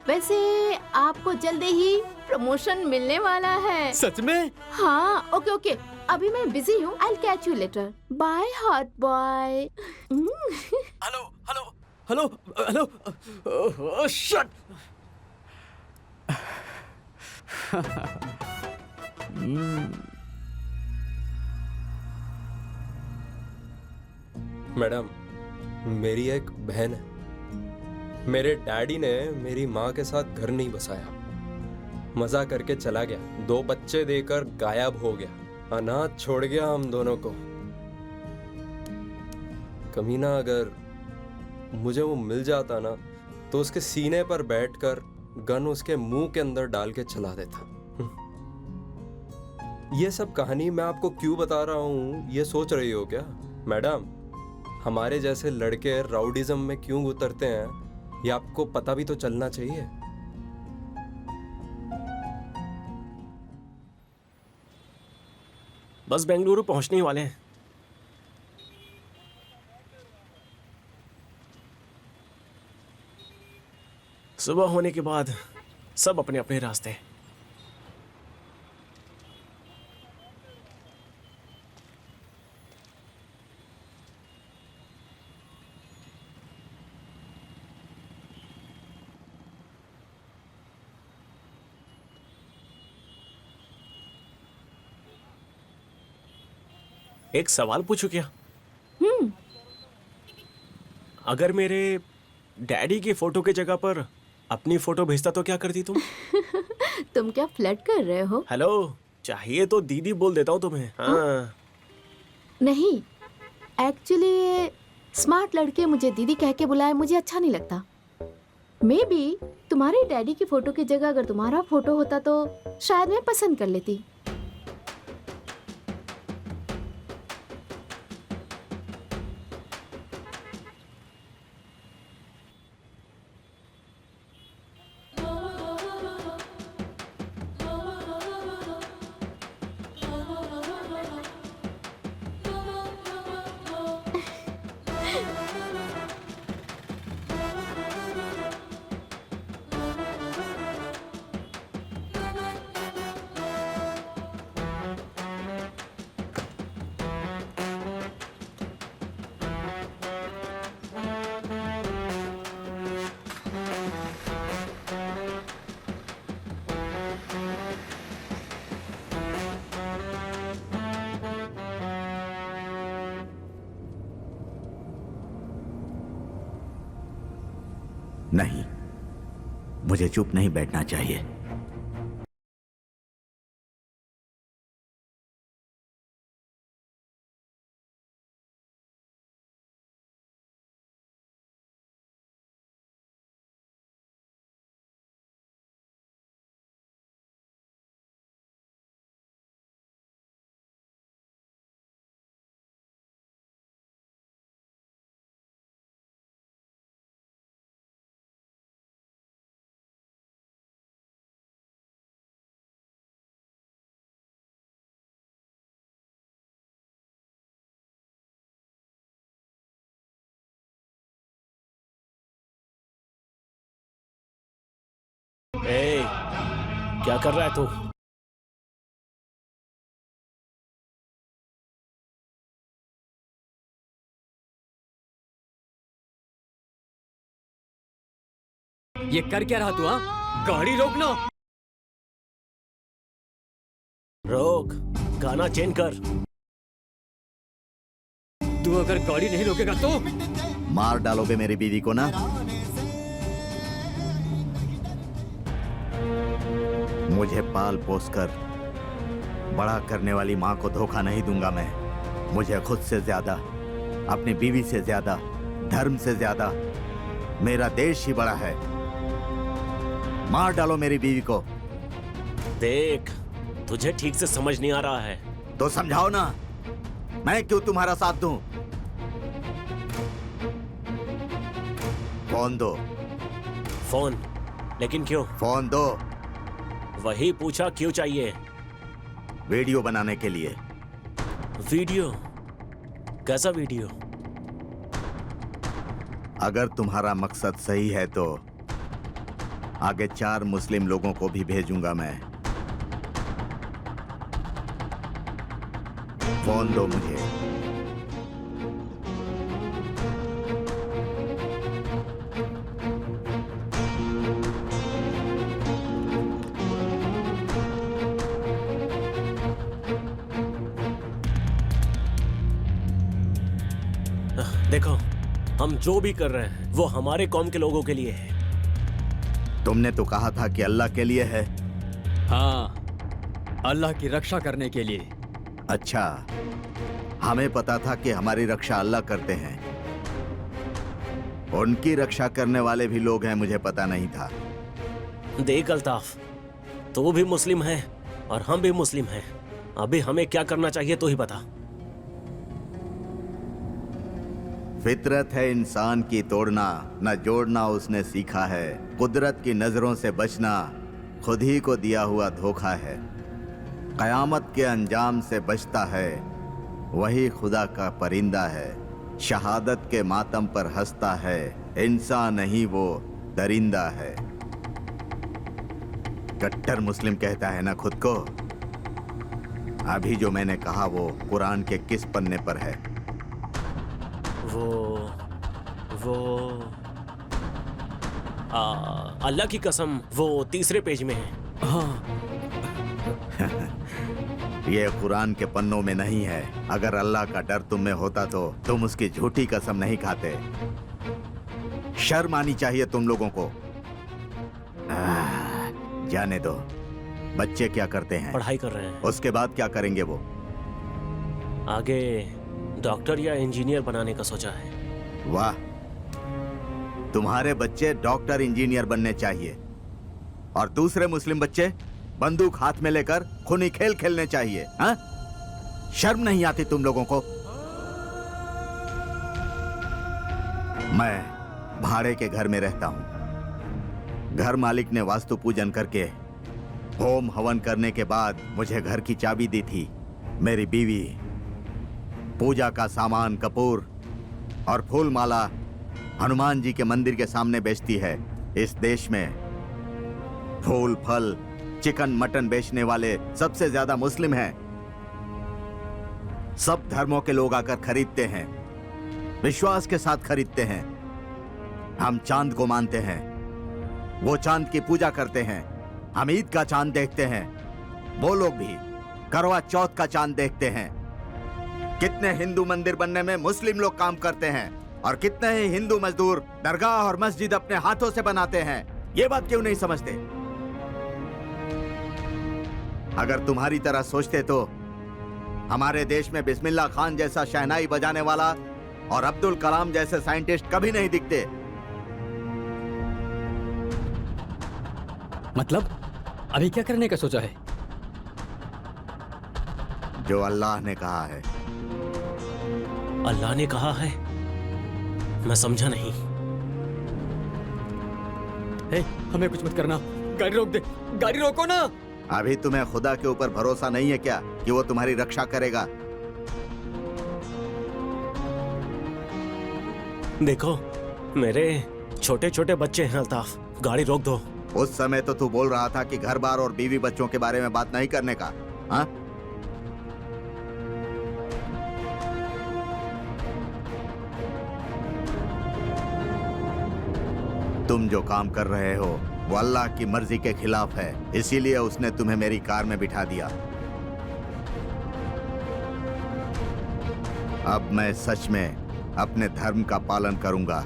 [SPEAKER 6] वैसे आपको जल्दी ही प्रमोशन मिलने वाला है।
[SPEAKER 3] सच में?
[SPEAKER 6] हाँ, ओके ओके, अभी मैं बिजी हूँ। I catch you later. By hot boy.
[SPEAKER 3] Hello hello hello hello, shut.
[SPEAKER 2] Madam, मेरी एक बहन है। मेरे डैडी ने मेरी माँ के साथ घर नहीं बसाया, मजा करके चला गया, 2 बच्चे देकर गायब हो गया, अनाथ छोड़ गया हम दोनों को। कमीना अगर मुझे वो मिल जाता ना, तो उसके सीने पर बैठकर गन उसके मुंह के अंदर डाल के चला देता। ये सब कहानी मैं आपको क्यों बता रहा हूँ, ये सोच रही हो क्या? मैडम, हमारे जैसे लड़के राउडिज्म में क्यों उतरते हैं, ये आपको पता भी तो चलना चाहिए।
[SPEAKER 7] बस बेंगलुरु पहुंचने ही वाले हैं। सुबह होने के बाद सब अपने अपने रास्ते। एक सवाल पूछूं क्या? अगर मेरे डैडी की फोटो की जगह पर अपनी फोटो भेजता तो क्या करती तुम?
[SPEAKER 6] तुम क्या फ्लर्ट कर रहे हो?
[SPEAKER 7] हेलो, चाहिए तो दीदी बोल देता हूँ तुम्हें। हाँ।
[SPEAKER 6] नहीं, एक्चुअली स्मार्ट लड़के मुझे दीदी कह के बुलाए मुझे अच्छा नहीं लगता। मे बी तुम्हारे डैडी की फोटो की जगह अगर तुम्हारा फोटो होता तो शायद मैं पसंद कर लेती।
[SPEAKER 4] नहीं, मुझे चुप नहीं बैठना चाहिए।
[SPEAKER 7] ए, क्या कर रहा है तू?
[SPEAKER 3] ये कर क्या रहा तू? हाँ, गाड़ी रोकना।
[SPEAKER 7] रोक, गाना चेंज कर।
[SPEAKER 3] तू अगर गाड़ी नहीं रोकेगा तो
[SPEAKER 4] मार डालोगे मेरी बीवी को ना? मुझे पाल पोस कर बड़ा करने वाली माँ को धोखा नहीं दूंगा मैं। मुझे खुद से ज्यादा, अपनी बीवी से ज्यादा, धर्म से ज्यादा मेरा देश ही बड़ा है। मार डालो मेरी बीवी को।
[SPEAKER 7] देख, तुझे ठीक से समझ नहीं आ रहा है
[SPEAKER 4] तो समझाओ ना, मैं क्यों तुम्हारा साथ दूं? फोन दो।
[SPEAKER 7] फोन? लेकिन क्यों?
[SPEAKER 4] फोन दो।
[SPEAKER 7] वही पूछा क्यों चाहिए।
[SPEAKER 4] वीडियो बनाने के लिए।
[SPEAKER 7] वीडियो? कैसा वीडियो?
[SPEAKER 4] अगर तुम्हारा मकसद सही है तो आगे 4 मुस्लिम लोगों को भी भेजूंगा मैं। फोन दो मुझे।
[SPEAKER 7] देखो, हम जो भी कर रहे हैं वो हमारे कौम के लोगों के लिए है।
[SPEAKER 4] तुमने तो कहा था कि अल्लाह के लिए है।
[SPEAKER 3] हाँ, अल्लाह की रक्षा करने के लिए।
[SPEAKER 4] अच्छा, हमें पता था कि हमारी रक्षा अल्लाह करते हैं। उनकी रक्षा करने वाले भी लोग हैं, मुझे पता नहीं था।
[SPEAKER 7] देख अल्ताफ, तू भी मुस्लिम है और हम भी मुस्लिम हैं। अभी हमें क्या करना चाहिए तो ही बता।
[SPEAKER 4] फितरत है इंसान की तोड़ना, न जोड़ना उसने सीखा है। कुदरत की नजरों से बचना खुद ही को दिया हुआ धोखा है। कयामत के अंजाम से बचता है, वही खुदा का परिंदा है। शहादत के मातम पर हंसता है, इंसान नहीं वो दरिंदा है। कट्टर मुस्लिम कहता है ना खुद को। अभी जो मैंने कहा वो कुरान के किस पन्ने पर है?
[SPEAKER 7] वो अल्लाह की कसम वो 3 पेज में है।
[SPEAKER 3] हाँ,
[SPEAKER 4] ये कुरान के पन्नों में नहीं है। अगर अल्लाह का डर तुम में होता तो तुम उसकी झूठी कसम नहीं खाते। शर्म आनी चाहिए तुम लोगों को। जाने दो। बच्चे क्या करते हैं?
[SPEAKER 7] पढ़ाई कर रहे हैं।
[SPEAKER 4] उसके बाद क्या करेंगे वो?
[SPEAKER 7] आगे डॉक्टर या इंजीनियर बनाने का सोचा है।
[SPEAKER 4] वाह, तुम्हारे बच्चे डॉक्टर इंजीनियर बनने चाहिए और दूसरे मुस्लिम बच्चे बंदूक हाथ में लेकर खूनी खेल खेलने चाहिए। हाँ? शर्म नहीं आती तुम लोगों को? मैं भाड़े के घर में रहता हूं। घर मालिक ने वास्तु पूजन करके होम हवन करने के बाद मुझे घर की चाबी दी थी। मेरी बीवी पूजा का सामान, कपूर और फूल माला हनुमान जी के मंदिर के सामने बेचती है। इस देश में फूल, फल, चिकन, मटन बेचने वाले सबसे ज्यादा मुस्लिम हैं। सब धर्मों के लोग आकर खरीदते हैं, विश्वास के साथ खरीदते हैं। हम चांद को मानते हैं, वो चांद की पूजा करते हैं। हम ईद का चांद देखते हैं, वो लोग भी करवा चौथ का चांद देखते हैं। कितने हिंदू मंदिर बनने में मुस्लिम लोग काम करते हैं और कितने ही हिंदू मजदूर दरगाह और मस्जिद अपने हाथों से बनाते हैं। ये बात क्यों नहीं समझते? अगर तुम्हारी तरह सोचते तो हमारे देश में बिस्मिल्लाह खान जैसा शहनाई बजाने वाला और अब्दुल कलाम जैसे साइंटिस्ट कभी नहीं दिखते।
[SPEAKER 3] मतलब अभी क्या करने का सोचा है?
[SPEAKER 4] जो अल्लाह ने कहा है।
[SPEAKER 7] अल्लाह ने कहा है? मैं समझा नहीं।
[SPEAKER 3] हे, हमें कुछ मत करना। गाड़ी रोक दे, गाड़ी रोको ना।
[SPEAKER 4] अभी तुम्हें खुदा के ऊपर भरोसा नहीं है क्या कि वो तुम्हारी रक्षा करेगा?
[SPEAKER 7] देखो, मेरे छोटे छोटे बच्चे हैं अल्ताफ, गाड़ी रोक दो।
[SPEAKER 4] उस समय तो तू बोल रहा था कि घर बार और बीवी बच्चों के बारे में बात नहीं करने का। हाँ? तुम जो काम कर रहे हो वो अल्लाह की मर्जी के खिलाफ है, इसीलिए उसने तुम्हें मेरी कार में बिठा दिया। अब मैं सच में अपने धर्म का पालन करूंगा।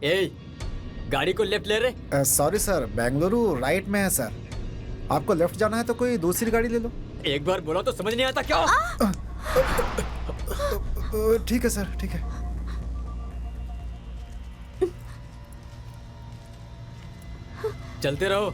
[SPEAKER 3] ए, गाड़ी को लेफ्ट ले रहे।
[SPEAKER 1] सॉरी सर, बेंगलुरु राइट में है सर। आपको लेफ्ट जाना है तो कोई दूसरी गाड़ी ले लो।
[SPEAKER 3] एक बार बोला तो समझ नहीं आता क्या?
[SPEAKER 1] ठीक है सर, ठीक है।
[SPEAKER 3] चलते रहो।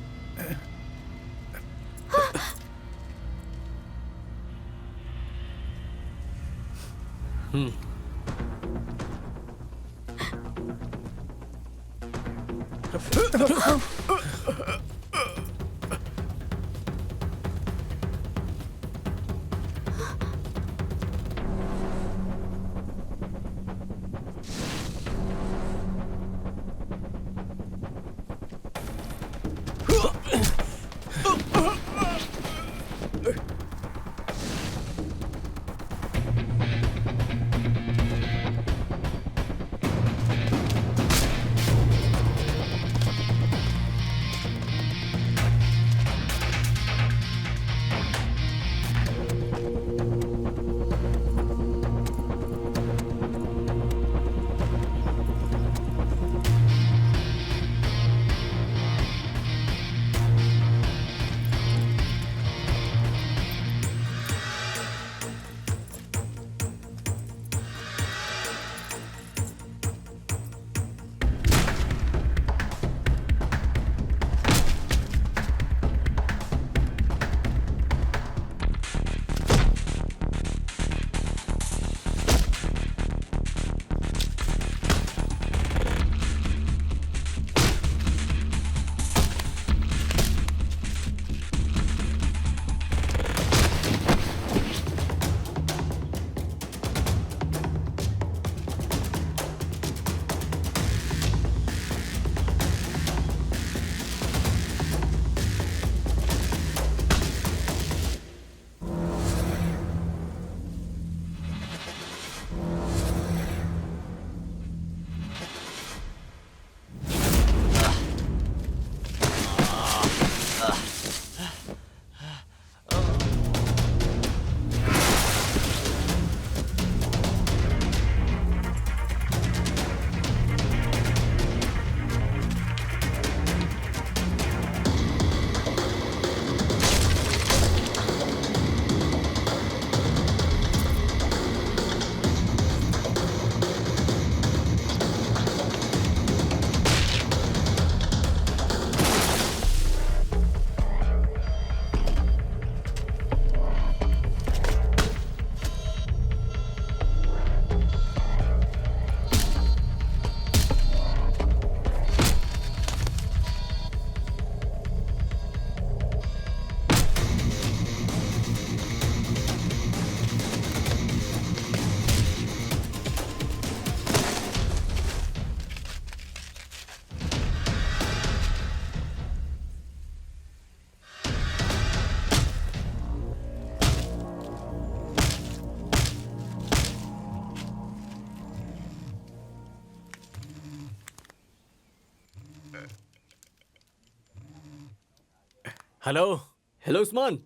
[SPEAKER 7] हेलो।
[SPEAKER 3] हेलो उस्मान।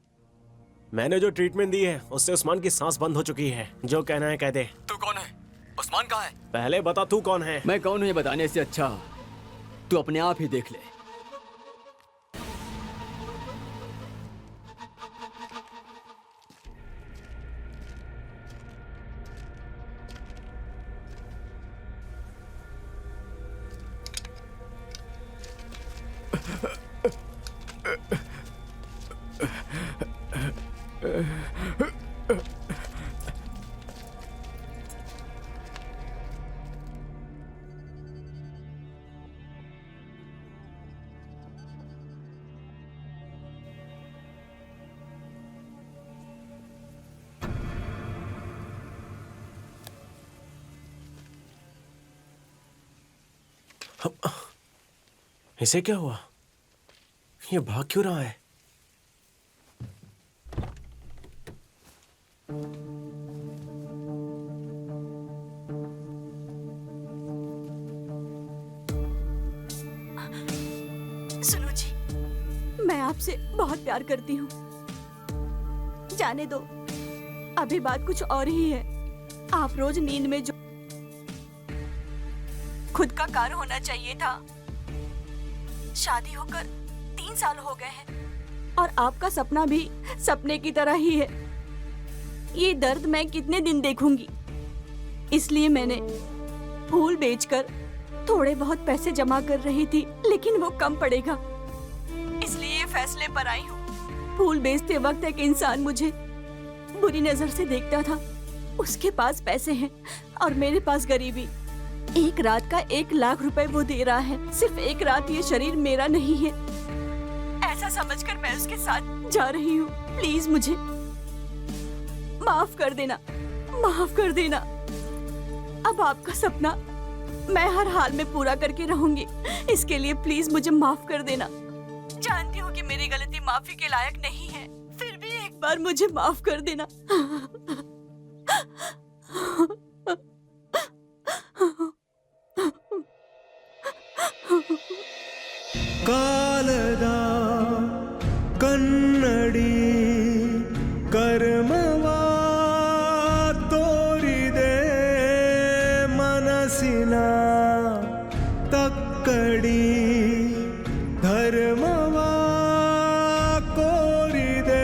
[SPEAKER 7] मैंने जो ट्रीटमेंट दी है उससे उस्मान की सांस बंद हो चुकी है। जो कहना है कह दे।
[SPEAKER 3] तू कौन है? उस्मान कहाँ है?
[SPEAKER 7] पहले बता तू कौन है।
[SPEAKER 3] मैं कौन हूँ ये बताने से अच्छा तू अपने आप ही देख ले।
[SPEAKER 7] इसे क्या हुआ? ये भाग क्यों रहा है?
[SPEAKER 5] सुनो जी, मैं आपसे बहुत प्यार करती हूँ। जाने दो, अभी बात कुछ और ही है। आप रोज नींद में जो खुद का कार होना चाहिए था। शादी होकर 3 साल हो गए हैं और आपका सपना भी सपने की तरह ही है। ये दर्द मैं कितने दिन देखूंगी। इसलिए मैंने फूल बेचकर थोड़े बहुत पैसे जमा कर रही थी, लेकिन वो कम पड़ेगा, इसलिए ये फैसले पर आई हूँ। फूल बेचते वक्त एक इंसान मुझे बुरी नजर से देखता था। उसके पास पैसे हैं और मेरे पास गरीबी। एक रात का 1 लाख रुपए वो दे रहा है। सिर्फ एक रात। ये शरीर मेरा नहीं है, ऐसा समझकर मैं उसके साथ जा रही हूँ। प्लीज मुझे माफ कर देना, माफ कर देना। अब आपका सपना मैं हर हाल में पूरा करके रहूंगी। इसके लिए प्लीज मुझे माफ कर देना। जानती हूँ कि मेरी गलती माफी के लायक नहीं है, फिर भी एक बार मुझे माफ कर देना।
[SPEAKER 9] ಕಾಲದ ಕನ್ನಡಿ ಕರ್ಮವಾ ತೋರಿದೆ ಮನಸ್ಸಿನ ತಕ್ಕಡಿ ಧರ್ಮವಾ ಕೋರಿದೆ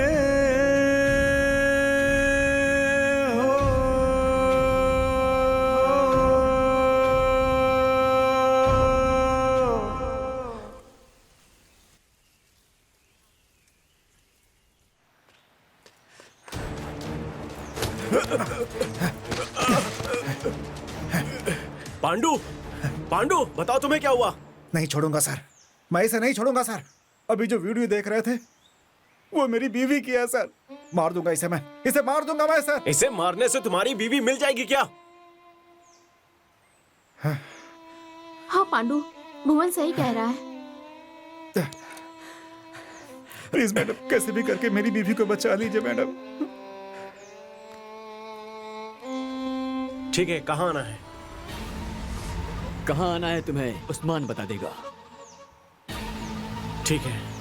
[SPEAKER 7] पांडु, पांडु, बताओ तुम्हें क्या हुआ?
[SPEAKER 1] नहीं छोड़ूंगा सर, मैं इसे नहीं छोड़ूंगा सर। अभी जो वीडियो देख रहे थे वो मेरी बीवी की है सर। मार दूंगा इसे, मैं इसे मार दूंगा मैं सर।
[SPEAKER 7] इसे मारने से तुम्हारी बीवी मिल जाएगी क्या?
[SPEAKER 6] हाँ पांडु, भुवन सही कह रहा है।
[SPEAKER 1] प्लीज मैडम, कैसे भी करके मेरी बीवी को बचा लीजिए मैडम।
[SPEAKER 7] ठीक है, कहाँ आना है?
[SPEAKER 3] कहाँ आना है तुम्हें उस्मान बता देगा।
[SPEAKER 7] ठीक है।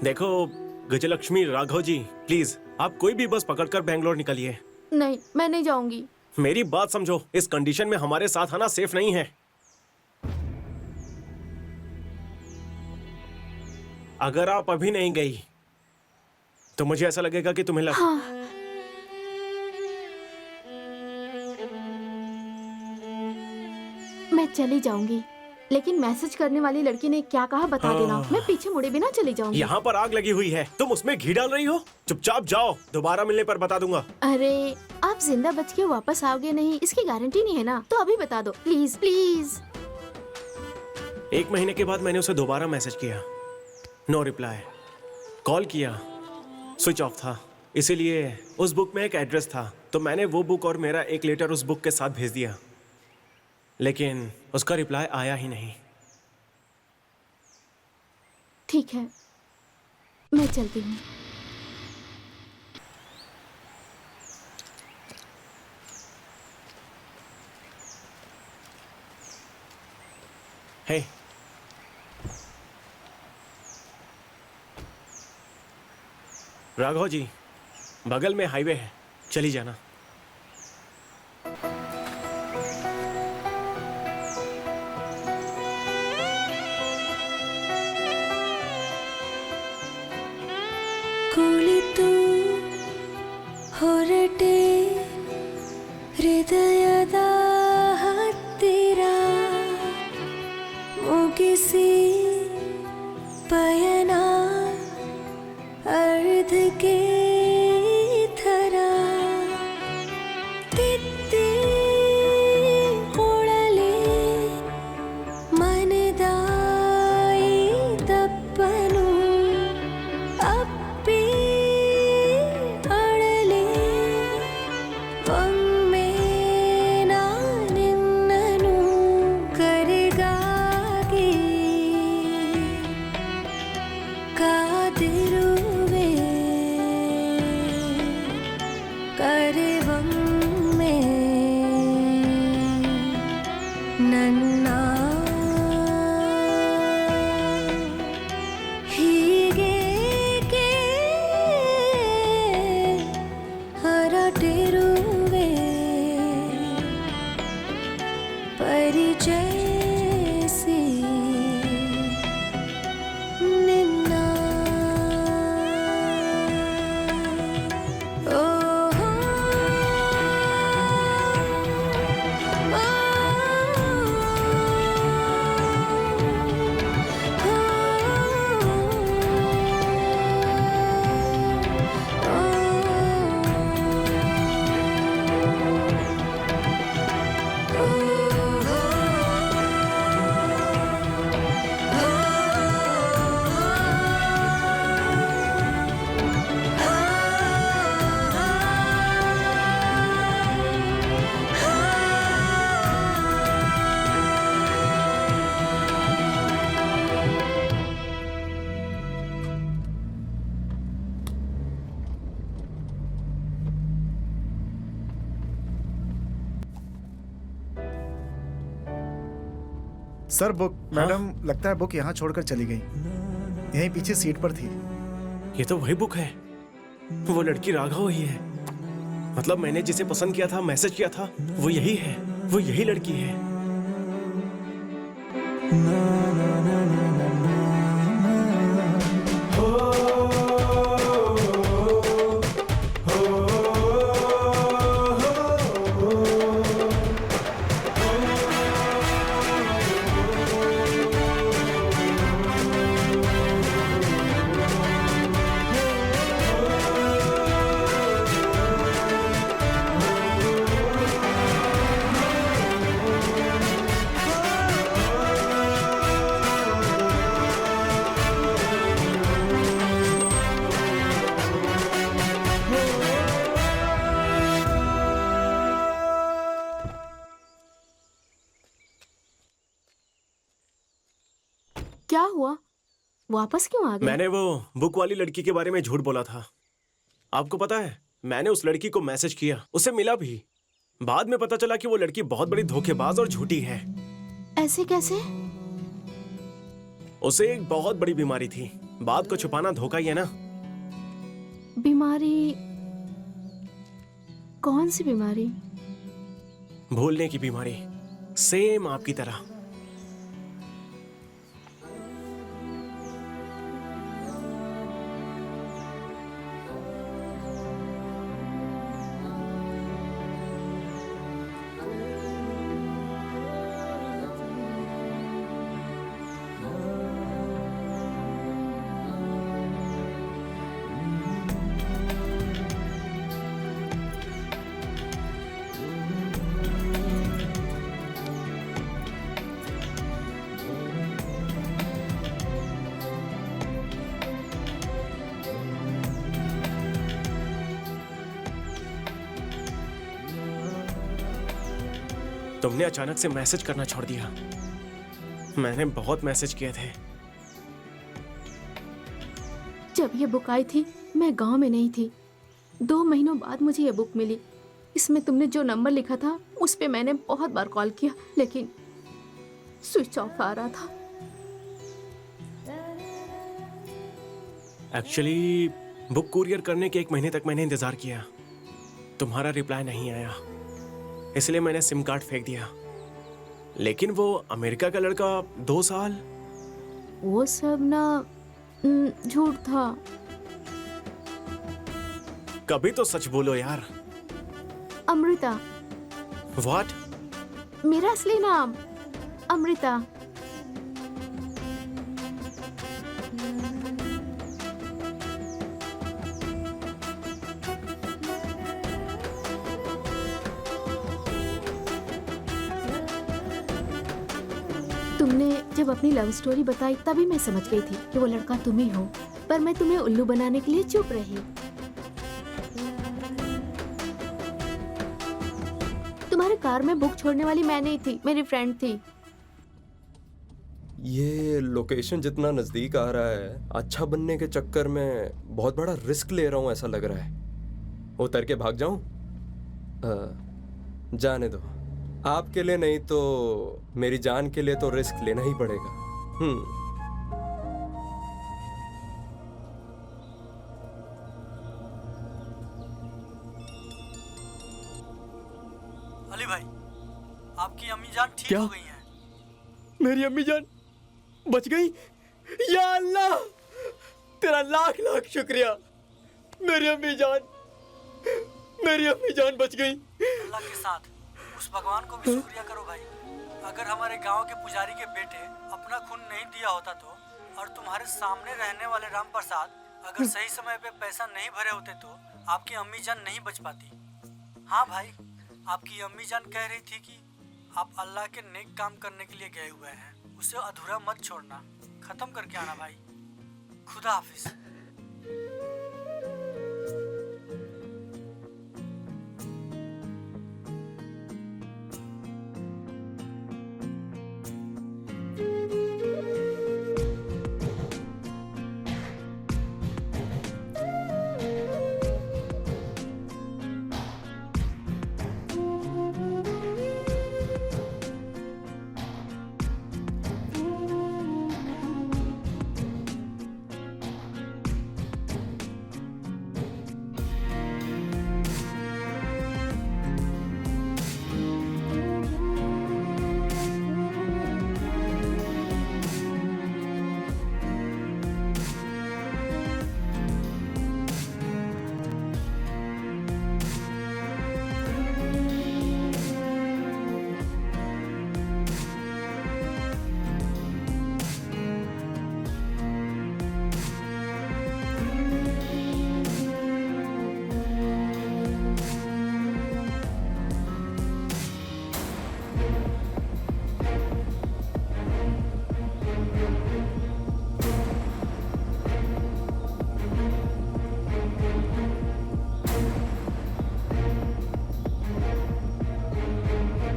[SPEAKER 7] देखो गजलक्ष्मी, राघव जी, प्लीज आप कोई भी बस पकड़कर बेंगलोर निकलिए।
[SPEAKER 6] नहीं, मैं नहीं जाऊंगी।
[SPEAKER 7] मेरी बात समझो, इस कंडीशन में हमारे साथ आना सेफ नहीं है। अगर आप अभी नहीं गई तो मुझे ऐसा लगेगा कि तुम्हें
[SPEAKER 6] हाँ। मैं चली जाऊंगी, लेकिन मैसेज करने वाली लड़की ने क्या कहा बता देना। मैं पीछे मुड़े बिना चली जाऊंगी।
[SPEAKER 7] यहाँ पर आग लगी हुई है, तुम उसमें घी डाल रही हो। चुपचाप जाओ, दोबारा मिलने पर बता दूंगा।
[SPEAKER 6] अरे आप जिंदा बच के वापस आओगे नहीं, इसकी गारंटी नहीं है ना, तो अभी बता दो प्लीज प्लीज।
[SPEAKER 7] 1 महीने के बाद मैंने उसे दोबारा मैसेज किया, नो रिप्लाई। कॉल किया, स्विच ऑफ था। इसीलिए उस बुक में एक एड्रेस था, तो मैंने वो बुक और मेरा एक लेटर उस बुक के साथ भेज दिया, लेकिन उसका रिप्लाई आया ही नहीं।
[SPEAKER 6] ठीक है, मैं चलती हूँ।
[SPEAKER 7] हे, राघव जी, बगल में हाईवे है, चली जाना।
[SPEAKER 9] ಕುಳಿತು ಹೊರಟೆ ಹೃದಯದ ಹತ್ತಿರ ಮುಗಿಸಿ ಪಯಣ ಅರ್ಧಕ್ಕೆ ಥರ ತಿತ್ತಿ ಕೊಳಲೆ ಮನದಾಯಿ ತಪ್ಪನು ಅಪ್ಪಿ ಅಳಲೆ ಒಮ್ಮೆ ನಾನಿನ್ನನು ಕರೆಗಾಗಿ ಕಾದಿರುವೆ ಕರೆವೊಮ್ಮೆ ನನ್ನ ಹೀಗೇಕೆ ಹೊರಟಿರುವೆ ಪರಿಚಯಿಸಿ ನಿನ್ನ ಓಹೋ
[SPEAKER 1] सर बुक मैडम लगता है बुक यहाँ छोड़कर चली गई। यहीं पीछे सीट पर थी।
[SPEAKER 7] ये तो वही बुक है, वो लड़की राघव ही है। मतलब मैंने जिसे पसंद किया था, मैसेज किया था, वो यही है, वो यही लड़की है।
[SPEAKER 6] क्या हुआ? वापस क्यों आ गए?
[SPEAKER 7] मैंने वो बुक वाली लड़की के बारे में झूठ बोला था। आपको पता है, मैंने उस लड़की को मैसेज किया, उससे मिला भी। बाद में पता चला कि वो लड़की बहुत बड़ी धोखेबाज और झूठी है।
[SPEAKER 6] ऐसे कैसे?
[SPEAKER 7] उसे एक बहुत बड़ी बीमारी थी। बात को छुपाना धोखा ही है ना।
[SPEAKER 6] बीमारी? कौन सी बीमारी?
[SPEAKER 7] भूलने की बीमारी, सेम आपकी तरह। तुमने अचानक से मैसेज करना छोड़ दिया। मैंने बहुत मैसेज किए थे।
[SPEAKER 6] जब ये बुक आई थी मैं गांव में नहीं थी। 2 महीनों बाद मुझे ये बुक मिली। इसमें तुमने जो नंबर लिखा था उस पे मैंने बहुत बार कॉल किया, लेकिन स्विच ऑफ आ रहा था।
[SPEAKER 7] एक्चुअली बुक कुरियर करने के 1 महीने तक मैंने इंतजार किया। तुम्हारा रिप्लाई नहीं आया, इसलिए मैंने सिम कार्ड फेंक दिया। लेकिन वो अमेरिका का लड़का 2 साल।
[SPEAKER 6] वो सब ना झूठ था।
[SPEAKER 7] कभी तो सच बोलो यार।
[SPEAKER 6] अमृता,
[SPEAKER 7] व्हाट?
[SPEAKER 6] मेरा असली नाम अमृता। तुमने जब अपनी लव स्टोरी बताई तभी मैं समझ गई थी कि वो लड़का तुम ही हो, पर मैं तुम्हें उल्लू बनाने के लिए चुप रही। तुम्हारे कार में बुक छोड़ने वाली मैं नहीं थी, मेरी फ्रेंड थी।
[SPEAKER 2] ये लोकेशन जितना नजदीक आ रहा है, अच्छा बनने के चक्कर में बहुत बड़ा रिस्क ले रहा हूं ऐसा लग रहा है। उतर के भाग जाऊं? जाने दो, आपके लिए नहीं तो मेरी जान के लिए तो रिस्क लेना ही पड़ेगा।
[SPEAKER 10] अली भाई, आपकी अम्मी जान ठीक
[SPEAKER 3] क्या?
[SPEAKER 10] हो गई हैं।
[SPEAKER 3] मेरी अम्मी जान बच गई? या अल्लाह, तेरा लाख लाख शुक्रिया। मेरी अम्मी जान बच गई।
[SPEAKER 10] अल्लाह के साथ उस भगवान को भी शुक्रिया करो भाई। अगर हमारे गांव के पुजारी के बेटे अपना खून नहीं दिया होता तो, और तुम्हारे सामने रहने वाले राम प्रसाद अगर सही समय पे पैसा नहीं भरे होते तो आपकी अम्मी जान नहीं बच पाती। हाँ भाई, आपकी अम्मी जान कह रही थी कि आप अल्लाह के नेक काम करने के लिए गए हुए हैं, उसे अधूरा मत छोड़ना, खत्म करके आना भाई। खुदा हाफिज।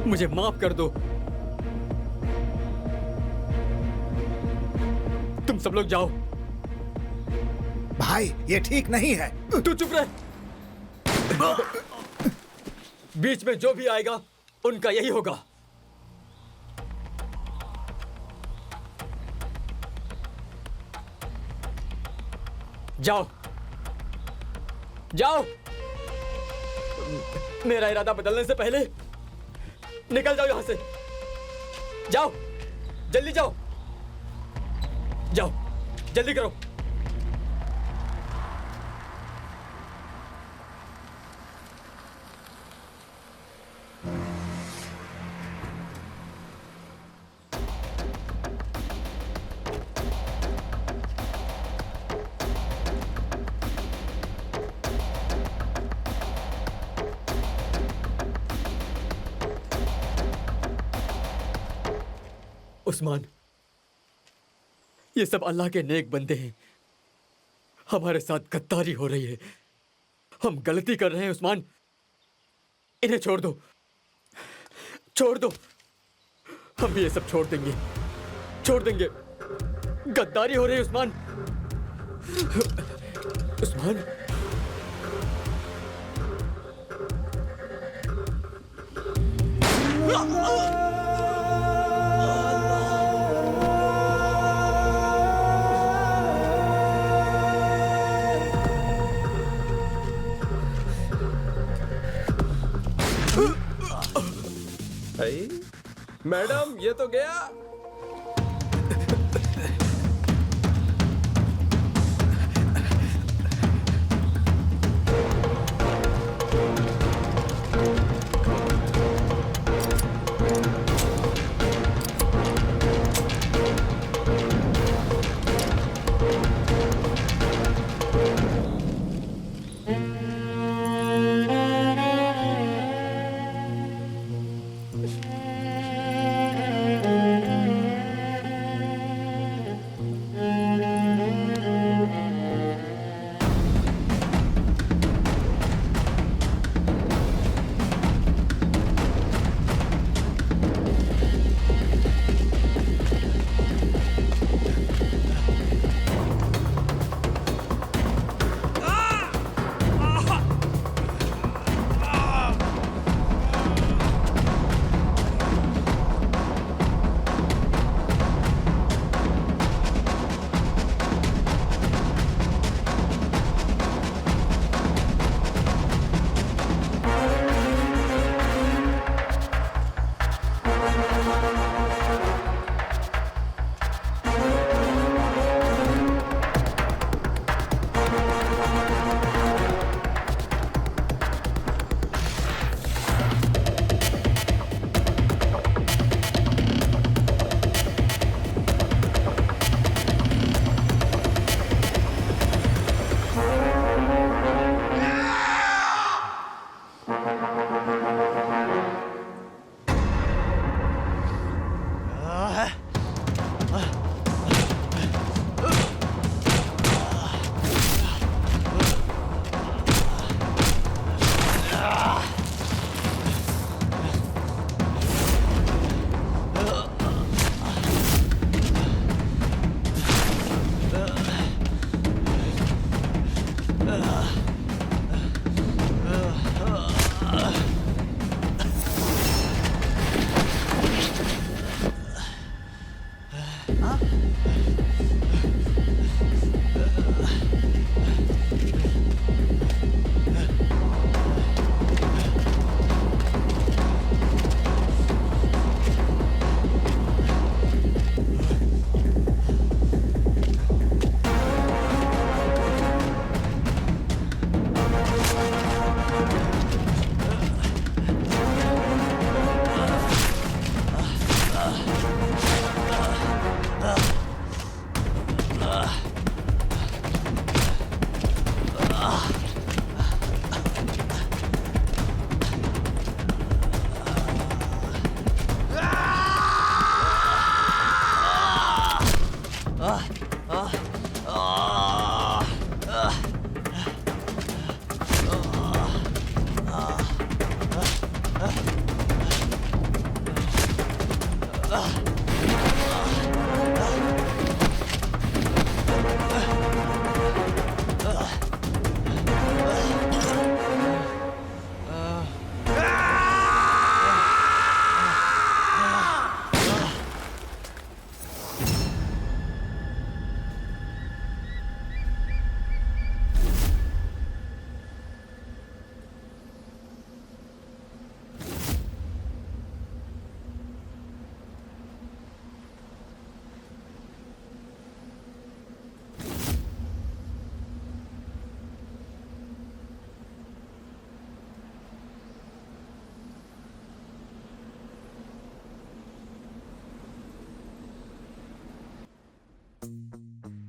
[SPEAKER 3] मुझे माफ कर दो। तुम सब लोग जाओ।
[SPEAKER 1] भाई ये ठीक नहीं है।
[SPEAKER 3] तू चुप रह। बीच में जो भी आएगा उनका यही होगा। जाओ जाओ। मेरा इरादा बदलने से पहले निकल जाओ यहां से। जाओ, जल्दी जाओ। जाओ, जल्दी करो। उस्मान, ये सब अल्लाह के नेक बंदे हैं। हमारे साथ गद्दारी हो रही है। हम गलती कर रहे हैं उस्मान। इन्हें छोड़ दो, छोड़ दो। हम भी ये सब छोड़ देंगे, छोड़ देंगे। गद्दारी हो रही है उस्मान। उस्मान,
[SPEAKER 2] मैडम ये तो गया।